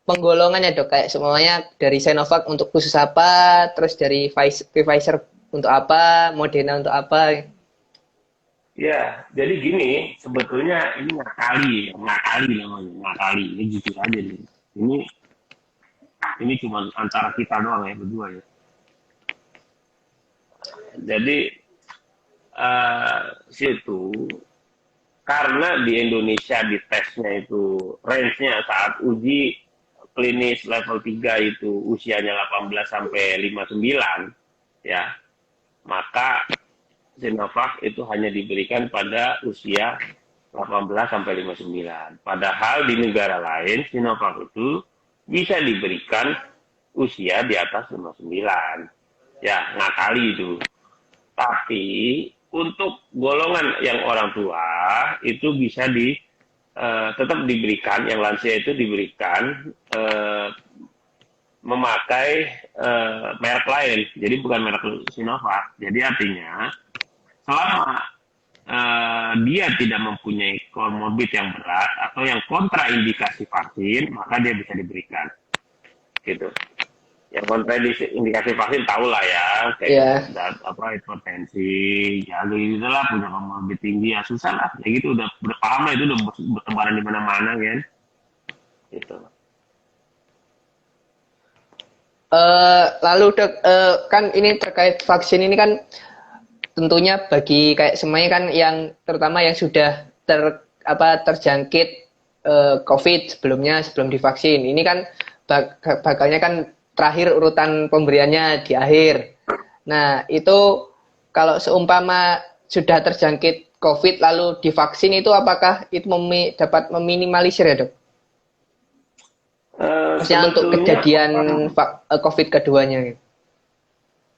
penggolongannya dok? Kayak semuanya dari Sinovac untuk khusus apa, terus dari Pfizer untuk apa, Moderna untuk apa? Ya, jadi gini, sebetulnya ini ngakali namanya, ngakali. Ini jujur aja nih. Ini cuma antara kita doang ya berdua ya. Jadi situ karena di Indonesia di tesnya itu range-nya saat uji klinis level 3 itu usianya 18 sampai 59 ya, maka Sinovac itu hanya diberikan pada usia 18 sampai 59. Padahal di negara lain Sinovac itu bisa diberikan usia di atas 59. Ya, ngakali itu. Tapi untuk golongan yang orang tua itu bisa tetap diberikan, yang lansia itu diberikan memakai merek lain. Jadi bukan merek Sinovac. Jadi artinya selama dia tidak mempunyai komorbid yang berat atau yang kontraindikasi vaksin, maka dia bisa diberikan. Gitu. Yang kontraindikasi vaksin tahu lah ya, kayak hipertensi, ya gitu lah, punya komorbid tinggi, ya susah lah. Ya gitu udah berpaham lah, itu udah bertebaran di mana-mana kan. Gitu. Lalu dok, kan ini terkait vaksin ini kan tentunya bagi kayak semuanya kan yang terutama yang sudah terjangkit COVID sebelum divaksin. Ini kan bakalnya kan terakhir urutan pemberiannya di akhir. Nah, itu kalau seumpama sudah terjangkit COVID lalu divaksin itu apakah itu dapat meminimalisir ya, Dok? Maksudnya untuk kejadian COVID keduanya gitu.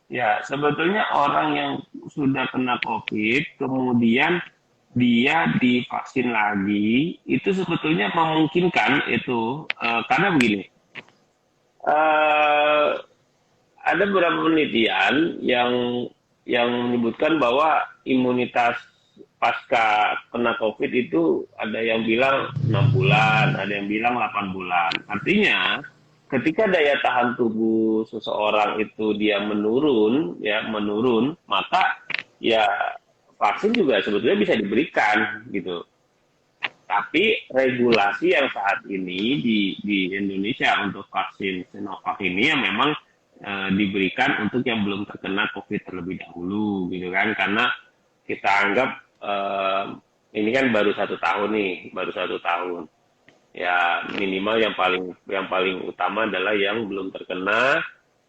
Ya, sebetulnya orang yang sudah kena COVID, kemudian dia divaksin lagi, itu sebetulnya memungkinkan itu, karena begini, ada beberapa penelitian yang menyebutkan bahwa imunitas pasca kena COVID itu ada yang bilang 6 bulan, ada yang bilang 8 bulan. Artinya ketika daya tahan tubuh seseorang itu dia menurun, maka ya vaksin juga sebetulnya bisa diberikan gitu. Tapi regulasi yang saat ini di Indonesia untuk vaksin Sinovac ini yang memang diberikan untuk yang belum terkena COVID terlebih dahulu gitu kan, karena kita anggap ini kan baru 1 tahun nih, baru 1 tahun. Ya minimal yang paling utama adalah yang belum terkena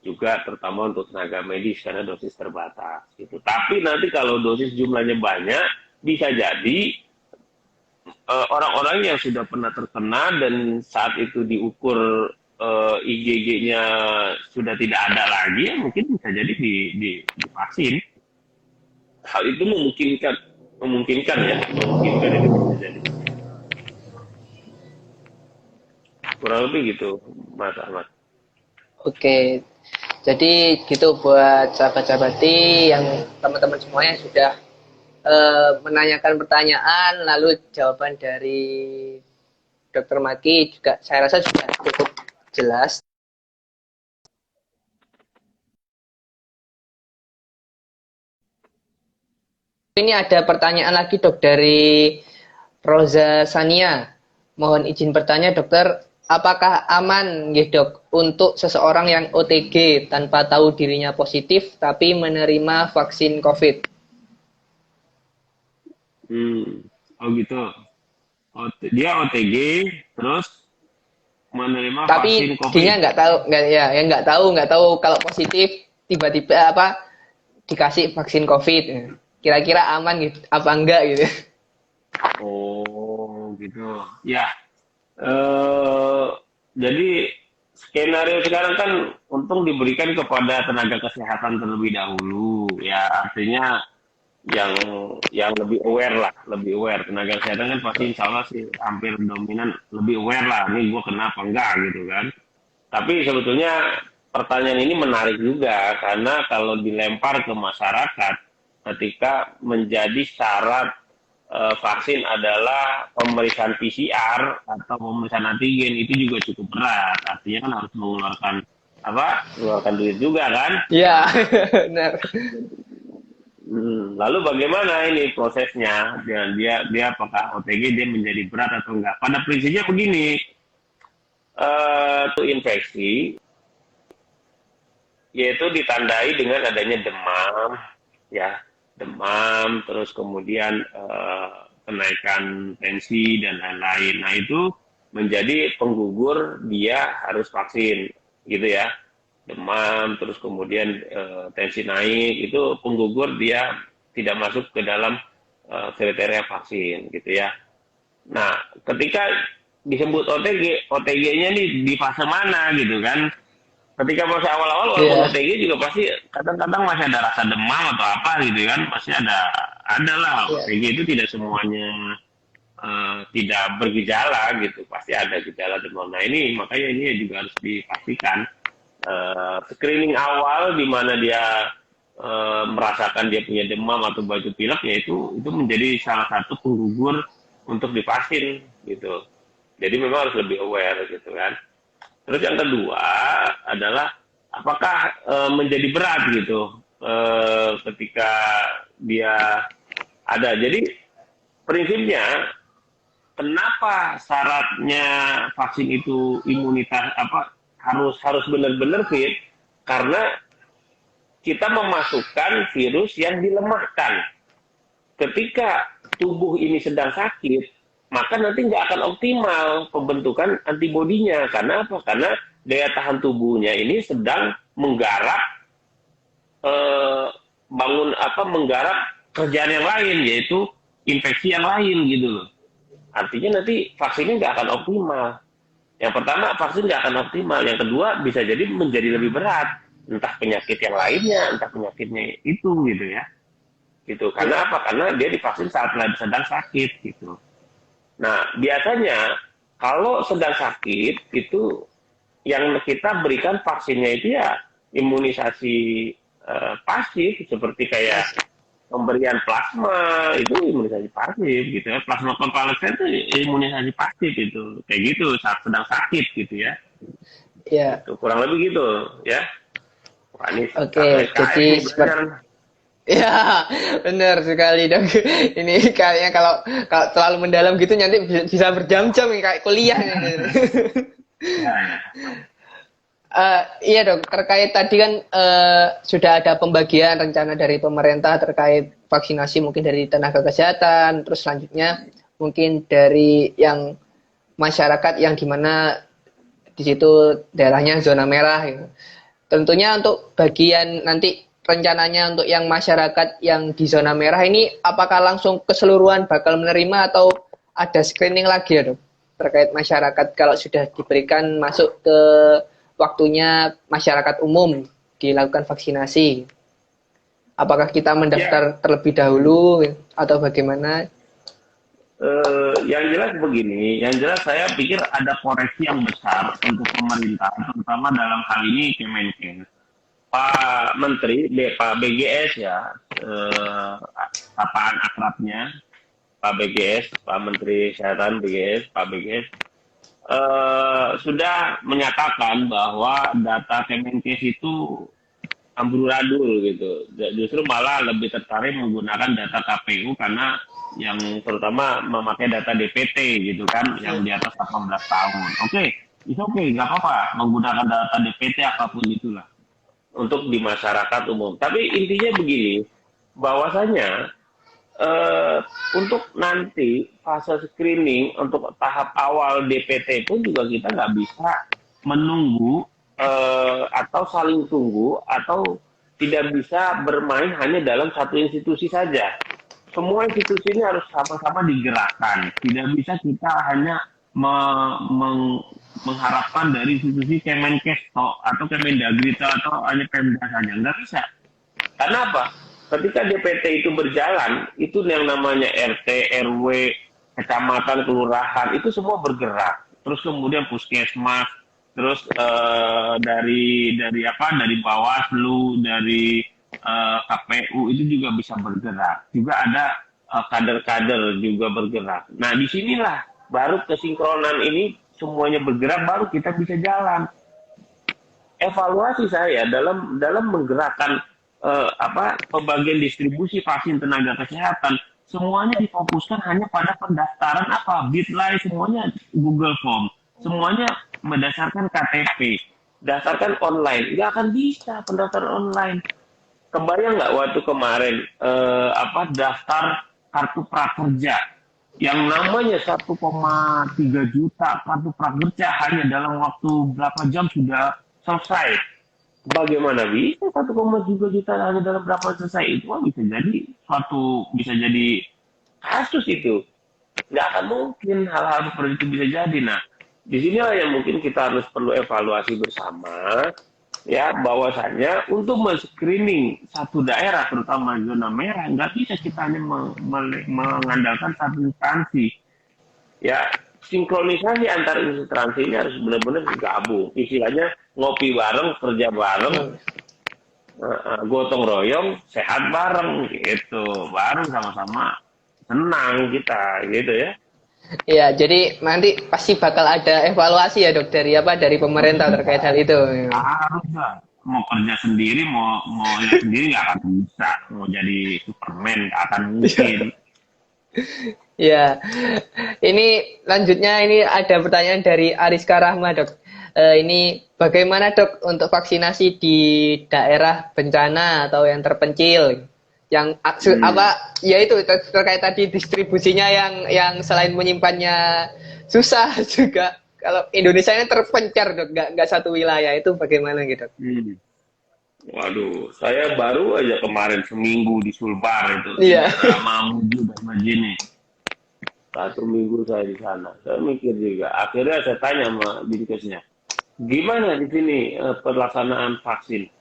juga terutama untuk tenaga medis karena dosis terbatas gitu. Tapi nanti kalau dosis jumlahnya banyak bisa jadi orang-orang yang sudah pernah terkena dan saat itu diukur IgG-nya sudah tidak ada lagi, ya mungkin bisa jadi divaksin. Hal itu memungkinkan ya, memungkinkan itu bisa jadi. Kurang lebih gitu, Mas Ahmad. Oke, jadi gitu buat sahabat-sahabati yang teman-teman semuanya sudah menanyakan pertanyaan, lalu jawaban dari Dr. Maki juga saya rasa sudah cukup jelas. Ini ada pertanyaan lagi dok dari Roza Sania. Mohon izin bertanya dokter, apakah aman nggih dok untuk seseorang yang OTG tanpa tahu dirinya positif tapi menerima vaksin COVID? Oh gitu. Dia OTG terus menerima Tapi vaksin COVID. dia nggak tahu kalau positif tiba-tiba dikasih vaksin COVID. Kira-kira aman gitu apa enggak gitu? Oh gitu. Ya. Jadi skenario sekarang kan untung diberikan kepada tenaga kesehatan terlebih dahulu. Ya artinya yang lebih aware lah, lebih aware. Tenaga kesehatan kan pasti insya Allah sih hampir dominan lebih aware lah. Ini gue kena apa enggak gitu kan. Tapi sebetulnya pertanyaan ini menarik juga karena kalau dilempar ke masyarakat ketika menjadi syarat vaksin adalah pemeriksaan PCR atau pemeriksaan antigen itu juga cukup berat. Artinya kan harus mengeluarkan duit juga kan. Iya, benar. Lalu bagaimana ini prosesnya? Dia apakah OTG dia menjadi berat atau enggak? Pada prinsipnya begini, itu infeksi yaitu ditandai dengan adanya demam, ya demam, terus kemudian kenaikan tensi dan lain-lain. Nah itu menjadi penggugur dia harus vaksin, gitu ya. Demam, terus kemudian tensi naik, itu penggugur dia tidak masuk ke dalam kriteria vaksin, gitu ya. Nah, ketika disebut OTG, OTG-nya nih di fase mana gitu kan? Ketika masih awal-awal walaupun OTG juga pasti kadang-kadang masih ada rasa demam atau apa gitu kan, pasti ada lah. OTG itu tidak semuanya tidak bergejala gitu, pasti ada gejala demam. Nah ini makanya ini juga harus dipastikan screening awal di mana dia merasakan dia punya demam atau batuk pilek, ya itu menjadi salah satu penggugur untuk divaksin gitu. Jadi memang harus lebih aware gitu kan. Terus yang kedua adalah apakah menjadi berat gitu ketika dia ada. Jadi prinsipnya kenapa syaratnya vaksin itu imunitas harus benar-benar fit, karena kita memasukkan virus yang dilemahkan. Ketika tubuh ini sedang sakit, maka nanti nggak akan optimal pembentukan antibodinya. Karena apa? Karena daya tahan tubuhnya ini sedang menggarap menggarap kerjaan yang lain, yaitu infeksi yang lain gitu loh. Artinya nanti vaksinnya nggak akan optimal. Yang pertama, vaksin nggak akan optimal. Yang kedua, bisa jadi menjadi lebih berat. Entah penyakit yang lainnya, entah penyakitnya itu gitu ya. Gitu. Karena apa? Karena dia divaksin saat sedang sakit gitu. Nah, biasanya kalau sedang sakit itu yang kita berikan vaksinnya itu ya imunisasi pasif, seperti kayak pemberian plasma itu imunisasi pasif gitu ya. Plasma konvalesen itu imunisasi pasif itu. Kayak gitu saat sedang sakit gitu ya. Iya. Itu kurang lebih gitu ya. Wah, ini Oke, jadi ya, benar sekali dok. Ini kayaknya kalau terlalu mendalam gitu nanti bisa berjam-jam kayak kuliah. Iya dok, terkait tadi kan sudah ada pembagian rencana dari pemerintah terkait vaksinasi mungkin dari tenaga kesehatan, terus selanjutnya mungkin dari yang masyarakat yang dimana di situ daerahnya zona merah gitu. Tentunya untuk bagian nanti rencananya untuk yang masyarakat yang di zona merah ini apakah langsung keseluruhan bakal menerima atau ada screening lagi ya dok? Terkait masyarakat kalau sudah diberikan masuk ke waktunya masyarakat umum dilakukan vaksinasi. Apakah kita Ya, mendaftar terlebih dahulu atau bagaimana? yang jelas begini, yang jelas saya pikir ada koreksi yang besar untuk pemerintah, terutama dalam hal ini Kemenkes. Pak Menteri, Pak BGS ya, apaan akrabnya, Pak BGS, Pak Menteri Kesehatan BGS, Pak BGS, sudah menyatakan bahwa data Kemenkes itu amburadul gitu. Justru malah lebih tertarik menggunakan data KPU karena yang terutama memakai data DPT gitu kan, yang di atas 18 tahun. Oke, itu oke, nggak apa-apa menggunakan data DPT apapun itulah untuk di masyarakat umum. Tapi intinya begini, bahwasanya eh, untuk nanti fase screening untuk tahap awal DPT pun juga kita nggak bisa menunggu atau saling tunggu atau tidak bisa bermain hanya dalam satu institusi saja. Semua institusi ini harus sama-sama digerakkan. Tidak bisa kita hanya mengharapkan dari institusi Kemenkes atau Kemendagri atau hanya Pemda saja. Nggak bisa. Karena apa? Ketika DPT itu berjalan, itu yang namanya RT, RW, kecamatan, kelurahan, itu semua bergerak. Terus kemudian puskesmas, terus dari Bawaslu, dari KPU itu juga bisa bergerak. Juga ada kader-kader juga bergerak. Nah, disinilah baru kesinkronan ini semuanya bergerak, baru kita bisa jalan. Evaluasi saya dalam menggerakkan pembagian distribusi vaksin tenaga kesehatan, semuanya difokuskan hanya pada pendaftaran Bitly, semuanya Google Form, semuanya berdasarkan KTP, dasarkan online, nggak akan bisa pendaftaran online. Kebayang nggak waktu kemarin daftar kartu prakerja yang namanya 1,3 juta kartu prakerja hanya dalam waktu berapa jam sudah selesai. Bagaimana bisa 1,3 juta hanya dalam berapa selesai? Itu bisa jadi kasus itu. Nggak akan mungkin hal-hal seperti itu bisa jadi. Nah, di sinilah yang mungkin kita harus perlu evaluasi bersama, ya, bahwasannya untuk men-screening satu daerah, terutama zona merah, nggak bisa kita hanya mengandalkan satu instansi. Ya, sinkronisasi antar instansi ini harus benar-benar digabung. Istilahnya ngopi bareng, kerja bareng, gotong royong, sehat bareng gitu. Baru sama-sama senang kita gitu ya. Ya, jadi nanti pasti bakal ada evaluasi ya dok dari pemerintah terkait hal itu. Harus lah. Mau kerja sendiri, mau lihat sendiri nggak akan bisa. Mau jadi Superman nggak akan mungkin. Ya, ini lanjutnya ini ada pertanyaan dari Ariska Rahma dok. Ini bagaimana dok untuk vaksinasi di daerah bencana atau yang terpencil? Yang ya itu terkait tadi distribusinya yang selain menyimpannya susah juga. Kalau Indonesia ini terpencar dok, nggak satu wilayah, itu bagaimana gitu? Hmm. Waduh, saya baru aja kemarin seminggu di Sulbar itu, Iya. daerah Mamuju dan Majene. 1 minggu saya di sana. Saya mikir juga. Akhirnya saya tanya sama dinkesnya, gimana di sini pelaksanaan vaksin?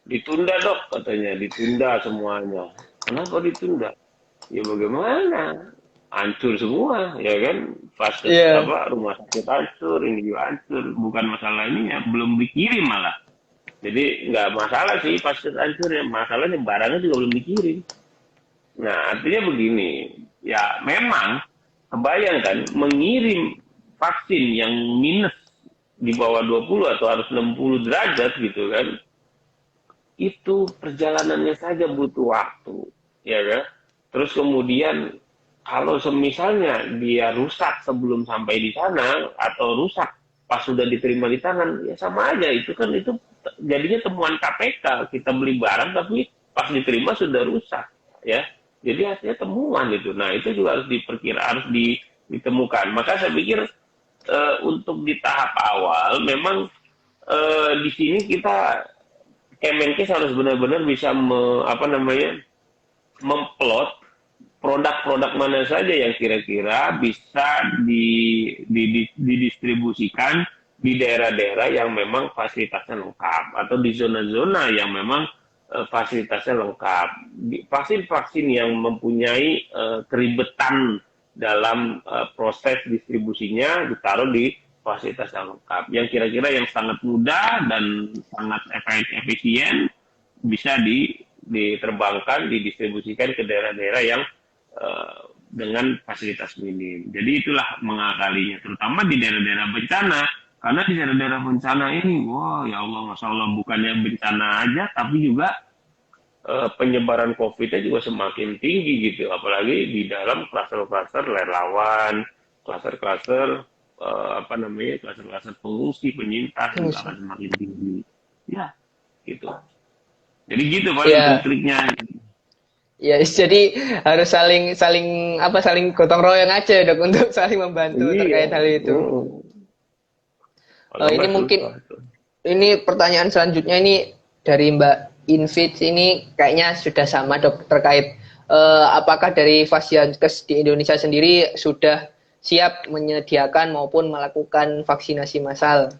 Ditunda dok, katanya. Ditunda semuanya. Kenapa ditunda? Ya bagaimana? Hancur semua, ya kan? Iya. Rumah sakit hancur, ini juga hancur. Bukan masalah ini ya, belum dikirim malah. Jadi nggak masalah sih pasti hancur ya. Masalahnya barangnya juga belum dikirim. Nah, artinya begini. Ya memang kebayangkan mengirim vaksin yang minus di bawah 20 atau harus 60 derajat gitu kan. Itu perjalanannya saja butuh waktu, ya kan? Terus kemudian kalau semisalnya dia rusak sebelum sampai di sana atau rusak pas sudah diterima di tangan, ya sama aja itu kan itu jadinya temuan KPK, kita beli barang tapi pas diterima sudah rusak, ya. Jadi hasilnya temuan itu. Nah, itu juga harus ditemukan. Maka saya pikir untuk di tahap awal memang di sini kita Kemenkes harus benar-benar bisa memplot produk-produk mana saja yang kira-kira bisa didistribusikan di daerah-daerah yang memang fasilitasnya lengkap atau di zona-zona yang memang fasilitasnya lengkap. Vaksin-vaksin yang mempunyai keribetan dalam proses distribusinya ditaruh di fasilitas yang lengkap. Yang kira-kira yang sangat mudah dan sangat efisien bisa diterbangkan, didistribusikan ke daerah-daerah yang dengan fasilitas minim. Jadi itulah mengakalinya, terutama di daerah-daerah bencana. Karena di daerah-daerah bencana ini, wah ya Allah, Masya Allah, bukannya bencana aja, tapi juga penyebaran COVID-nya juga semakin tinggi gitu. Apalagi di dalam klaster-klaster relawan, klaster-klaster klaster-klaster pengungsi, penyintas juga akan semakin tinggi. Ya, gitu. Jadi gitu paling triknya. Ya, jadi harus saling gotong royong aja Dok untuk saling membantu terkait hal itu. Ini mungkin ini pertanyaan selanjutnya ini dari Mbak Invit ini kayaknya sudah sama Dok terkait apakah dari Fasiankes di Indonesia sendiri sudah siap menyediakan maupun melakukan vaksinasi massal.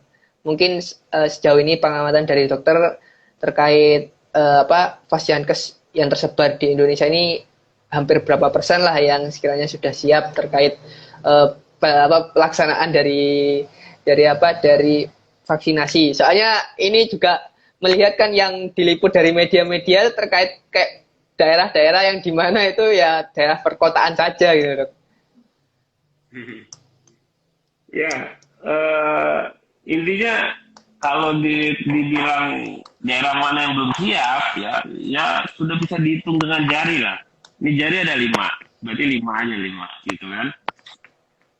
Mungkin sejauh ini pengamatan dari dokter terkait Fasiankes yang tersebar di Indonesia ini hampir berapa persen lah yang sekiranya sudah siap terkait pelaksanaan dari vaksinasi. Soalnya ini juga melihatkan yang diliput dari media-media terkait kayak daerah-daerah yang di mana itu ya daerah perkotaan saja gitu, Dok. Ya, intinya kalau dibilang daerah mana yang belum siap, ya sudah bisa dihitung dengan jari lah. Ini jari ada 5, berarti 5 gitu kan.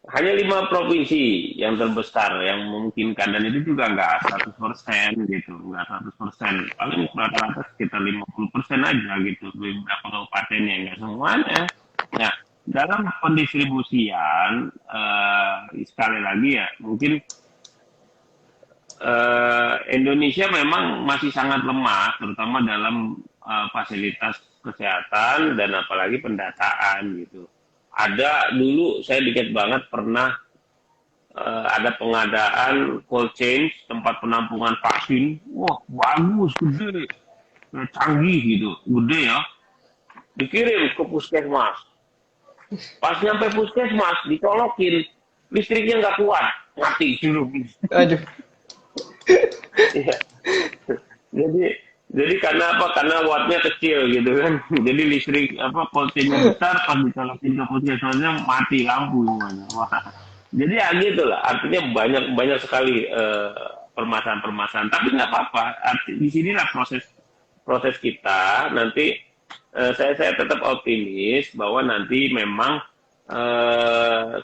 Hanya 5 provinsi yang terbesar yang memungkinkan, dan itu juga nggak 100% gitu, nggak 100%. Paling rata-rata sekitar 50% aja gitu, beberapa kabupatennya, nggak semuanya. Nah, dalam pendistribusian, sekali lagi ya, mungkin Indonesia memang masih sangat lemah, terutama dalam fasilitas kesehatan dan apalagi pendataan gitu. Ada dulu saya dikit banget pernah ada pengadaan cold chain tempat penampungan vaksin, wah bagus, gede, canggih gitu, gede ya, dikirim ke puskesmas. Pas nyampe puskesmas dicolokin, listriknya nggak kuat, mati dulu. Aduh. Ya. Jadi karena apa? Karena wattnya kecil gitu kan. Jadi listrik voltenya besar, pas dicolokin ke puskesmasnya mati lampu semuanya. Wah. Jadi ya gitulah. Artinya banyak sekali permasalahan-permasalahan. Tapi nggak apa-apa. Di sinilah proses kita. Nanti saya tetap optimis bahwa nanti memang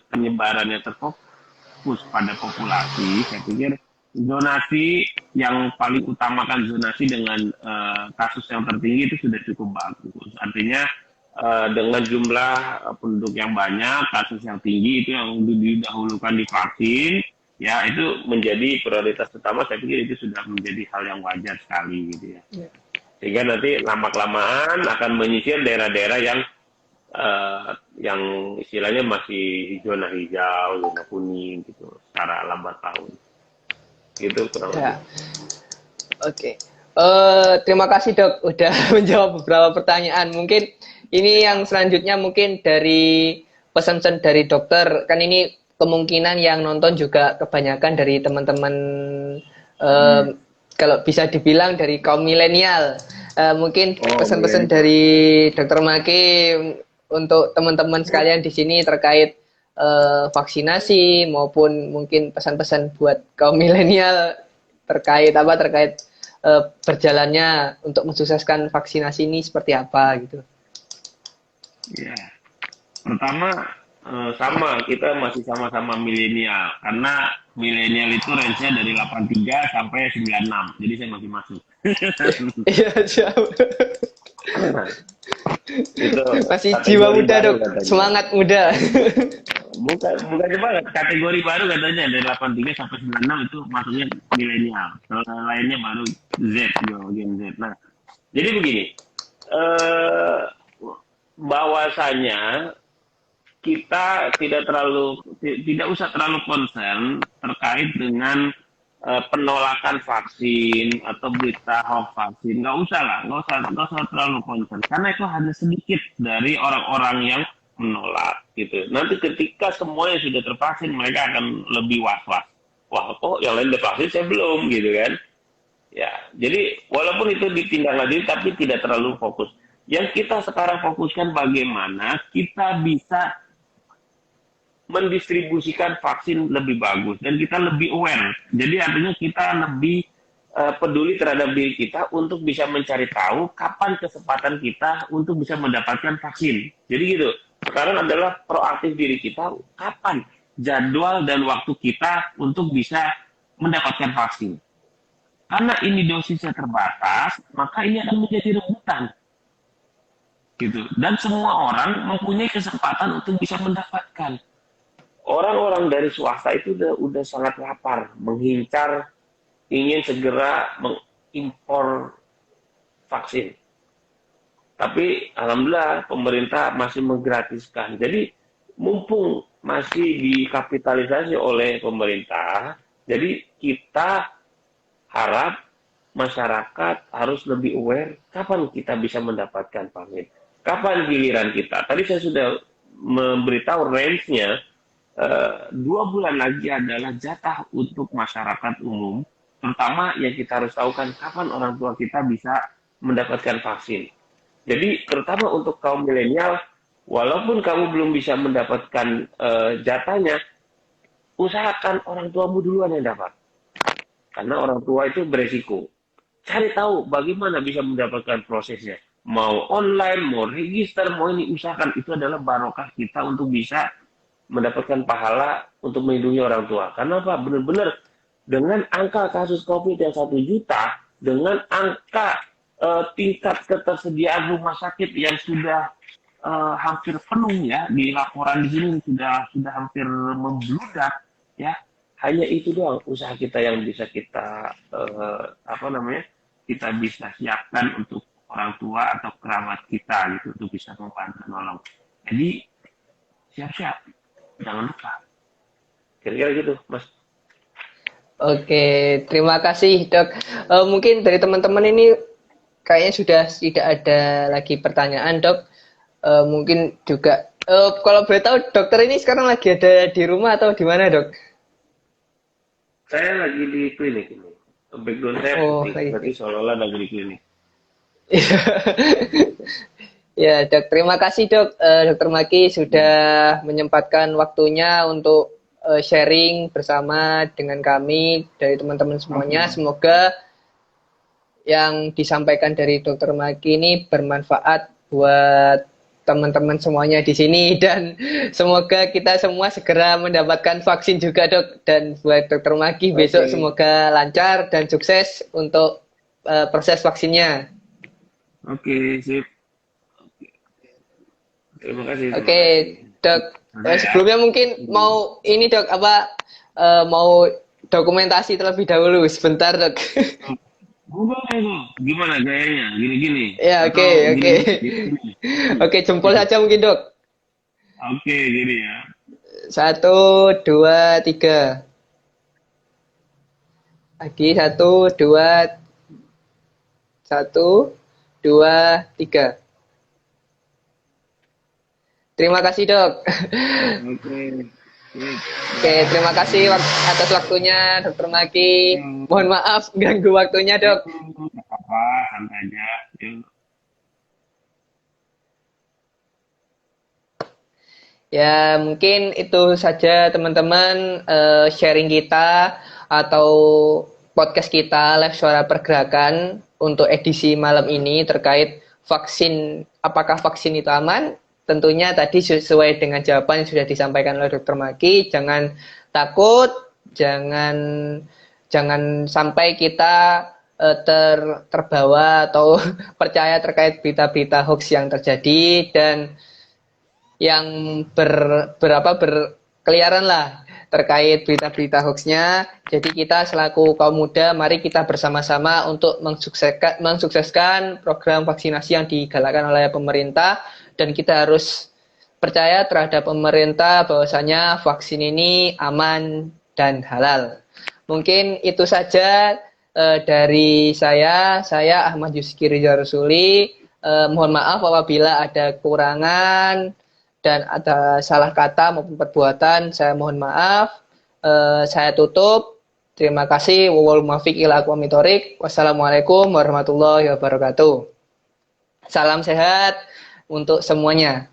penyebarannya terfokus pada populasi. Saya pikir zonasi yang paling utamakan zonasi dengan kasus yang tertinggi itu sudah cukup bagus. Artinya dengan jumlah penduduk yang banyak, kasus yang tinggi itu yang didahulukan divaksin, ya itu menjadi prioritas utama. Saya pikir itu sudah menjadi hal yang wajar sekali gitu ya. Sehingga nanti lama-kelamaan akan menyisir daerah-daerah yang istilahnya masih zona hijau, zona kuning gitu secara lambat tahun. Gitu kurang lebih. Oke. Terima kasih Dok udah menjawab beberapa pertanyaan. Mungkin ini yang selanjutnya mungkin dari pesan-pesan dari dokter. Kan ini kemungkinan yang nonton juga kebanyakan dari teman-teman kalau bisa dibilang dari kaum milenial. Mungkin pesan-pesan dari Dokter Maki untuk teman-teman sekalian di sini terkait vaksinasi maupun mungkin pesan-pesan buat kaum milenial terkait berjalannya untuk mensukseskan vaksinasi ini seperti apa gitu. Ya, pertama sama kita masih sama-sama milenial karena milenial itu range-nya dari 83 sampai 96, jadi saya masih masuk. Iya, siap. Itu masih jiwa muda Dok, semangat muda. bukan cuma kategori baru katanya dari 83 sampai 96 itu masuknya milenial. Kalau yang lainnya baru Z, Gen Z. Nah, jadi begini, eh bahwasanya kita tidak usah terlalu concern terkait dengan penolakan vaksin atau berita hoax vaksin. Nggak usah terlalu concern karena itu hanya sedikit dari orang-orang yang menolak gitu. Nanti ketika semuanya sudah tervaksin mereka akan lebih was-was. Wah, kok yang lain udah vaksin saya belum gitu kan? Ya, jadi walaupun itu ditindaklanjuti tapi tidak terlalu fokus. Yang kita sekarang fokuskan bagaimana kita bisa mendistribusikan vaksin lebih bagus dan kita lebih aware. Jadi artinya kita lebih peduli terhadap diri kita untuk bisa mencari tahu kapan kesempatan kita untuk bisa mendapatkan vaksin. Jadi gitu. Sekarang adalah proaktif diri kita kapan jadwal dan waktu kita untuk bisa mendapatkan vaksin. Karena ini dosisnya terbatas, maka ini akan menjadi rebutan. Gitu. Dan semua orang mempunyai kesempatan untuk bisa mendapatkan. Orang-orang dari swasta itu udah sangat lapar, mengincar, ingin segera mengimpor vaksin. Tapi alhamdulillah pemerintah masih menggratiskan. Jadi mumpung masih dikapitalisasi oleh pemerintah, jadi kita harap masyarakat harus lebih aware kapan kita bisa mendapatkan vaksin. Kapan giliran kita? Tadi saya sudah memberitahu range-nya. 2 bulan lagi adalah jatah untuk masyarakat umum, terutama yang kita harus tahu kan kapan orang tua kita bisa mendapatkan vaksin. Jadi terutama untuk kaum milenial, walaupun kamu belum bisa mendapatkan jatahnya, usahakan orang tuamu duluan yang dapat. Karena orang tua itu beresiko. Cari tahu bagaimana bisa mendapatkan prosesnya. Mau online, mau register, mau ini, usahakan itu adalah barokah kita untuk bisa mendapatkan pahala untuk melindungi orang tua. Karena apa? Benar-benar dengan angka kasus COVID yang 1 juta, dengan angka tingkat ketersediaan rumah sakit yang sudah hampir penuh ya, di laporan di sini sudah hampir membludak ya. Hanya itu doang usaha kita yang bisa kita kita bisa siapkan untuk orang tua atau kerabat kita gitu untuk bisa membantu nolong. Jadi siap-siap. Jangan lupa. Kira-kira gitu, Mas. Oke, terima kasih, Dok. Mungkin dari teman-teman ini kayaknya sudah tidak ada lagi pertanyaan, Dok. Mungkin juga, kalau boleh tahu, dokter ini sekarang lagi ada di rumah atau di mana, Dok? Saya lagi di klinik ini. Background saya putih, berarti seolah-olah lagi di klinik. Ya, Dok. Terima kasih, Dok. Dokter Maki sudah menyempatkan waktunya untuk sharing bersama dengan kami dari teman-teman semuanya. Semoga yang disampaikan dari Dokter Maki ini bermanfaat buat teman-teman semuanya di sini dan semoga kita semua segera mendapatkan vaksin juga, Dok. Dan buat Dokter Maki besok semoga lancar dan sukses untuk proses vaksinnya. Oke, sip. Terima kasih. Oke, Dok. Sebelumnya mungkin mau ini, Dok, mau dokumentasi terlebih dahulu sebentar, Dok. Gimana gayanya? Gini-gini. Ya, oke. Oke, jempol saja mungkin, Dok. Oke, gini ya. 1, 2, 3. Lagi 1, 2, 3. Terima kasih, Dok. Oke, terima kasih atas waktunya, Dokter Maki. Mohon maaf ganggu waktunya, Dok. Apa, santai aja. Ya, mungkin itu saja teman-teman sharing kita atau podcast kita Live Suara Pergerakan untuk edisi malam ini terkait vaksin. Apakah vaksin itu aman? Tentunya tadi sesuai dengan jawaban yang sudah disampaikan oleh Dokter Maki, jangan takut, jangan sampai kita terbawa atau percaya terkait berita-berita hoax yang terjadi dan yang keliaran lah terkait berita-berita hoaxnya. Jadi kita selaku kaum muda, mari kita bersama-sama untuk mensukseskan program vaksinasi yang digalakkan oleh pemerintah, dan kita harus percaya terhadap pemerintah bahwasanya vaksin ini aman dan halal. Mungkin itu saja dari saya Ahmad Yuski Rizal Rasuli. Mohon maaf apabila ada kekurangan dan ada salah kata maupun perbuatan, saya mohon maaf. Saya tutup. Terima kasih. Wassalamualaikum warahmatullahi wabarakatuh. Salam sehat untuk semuanya.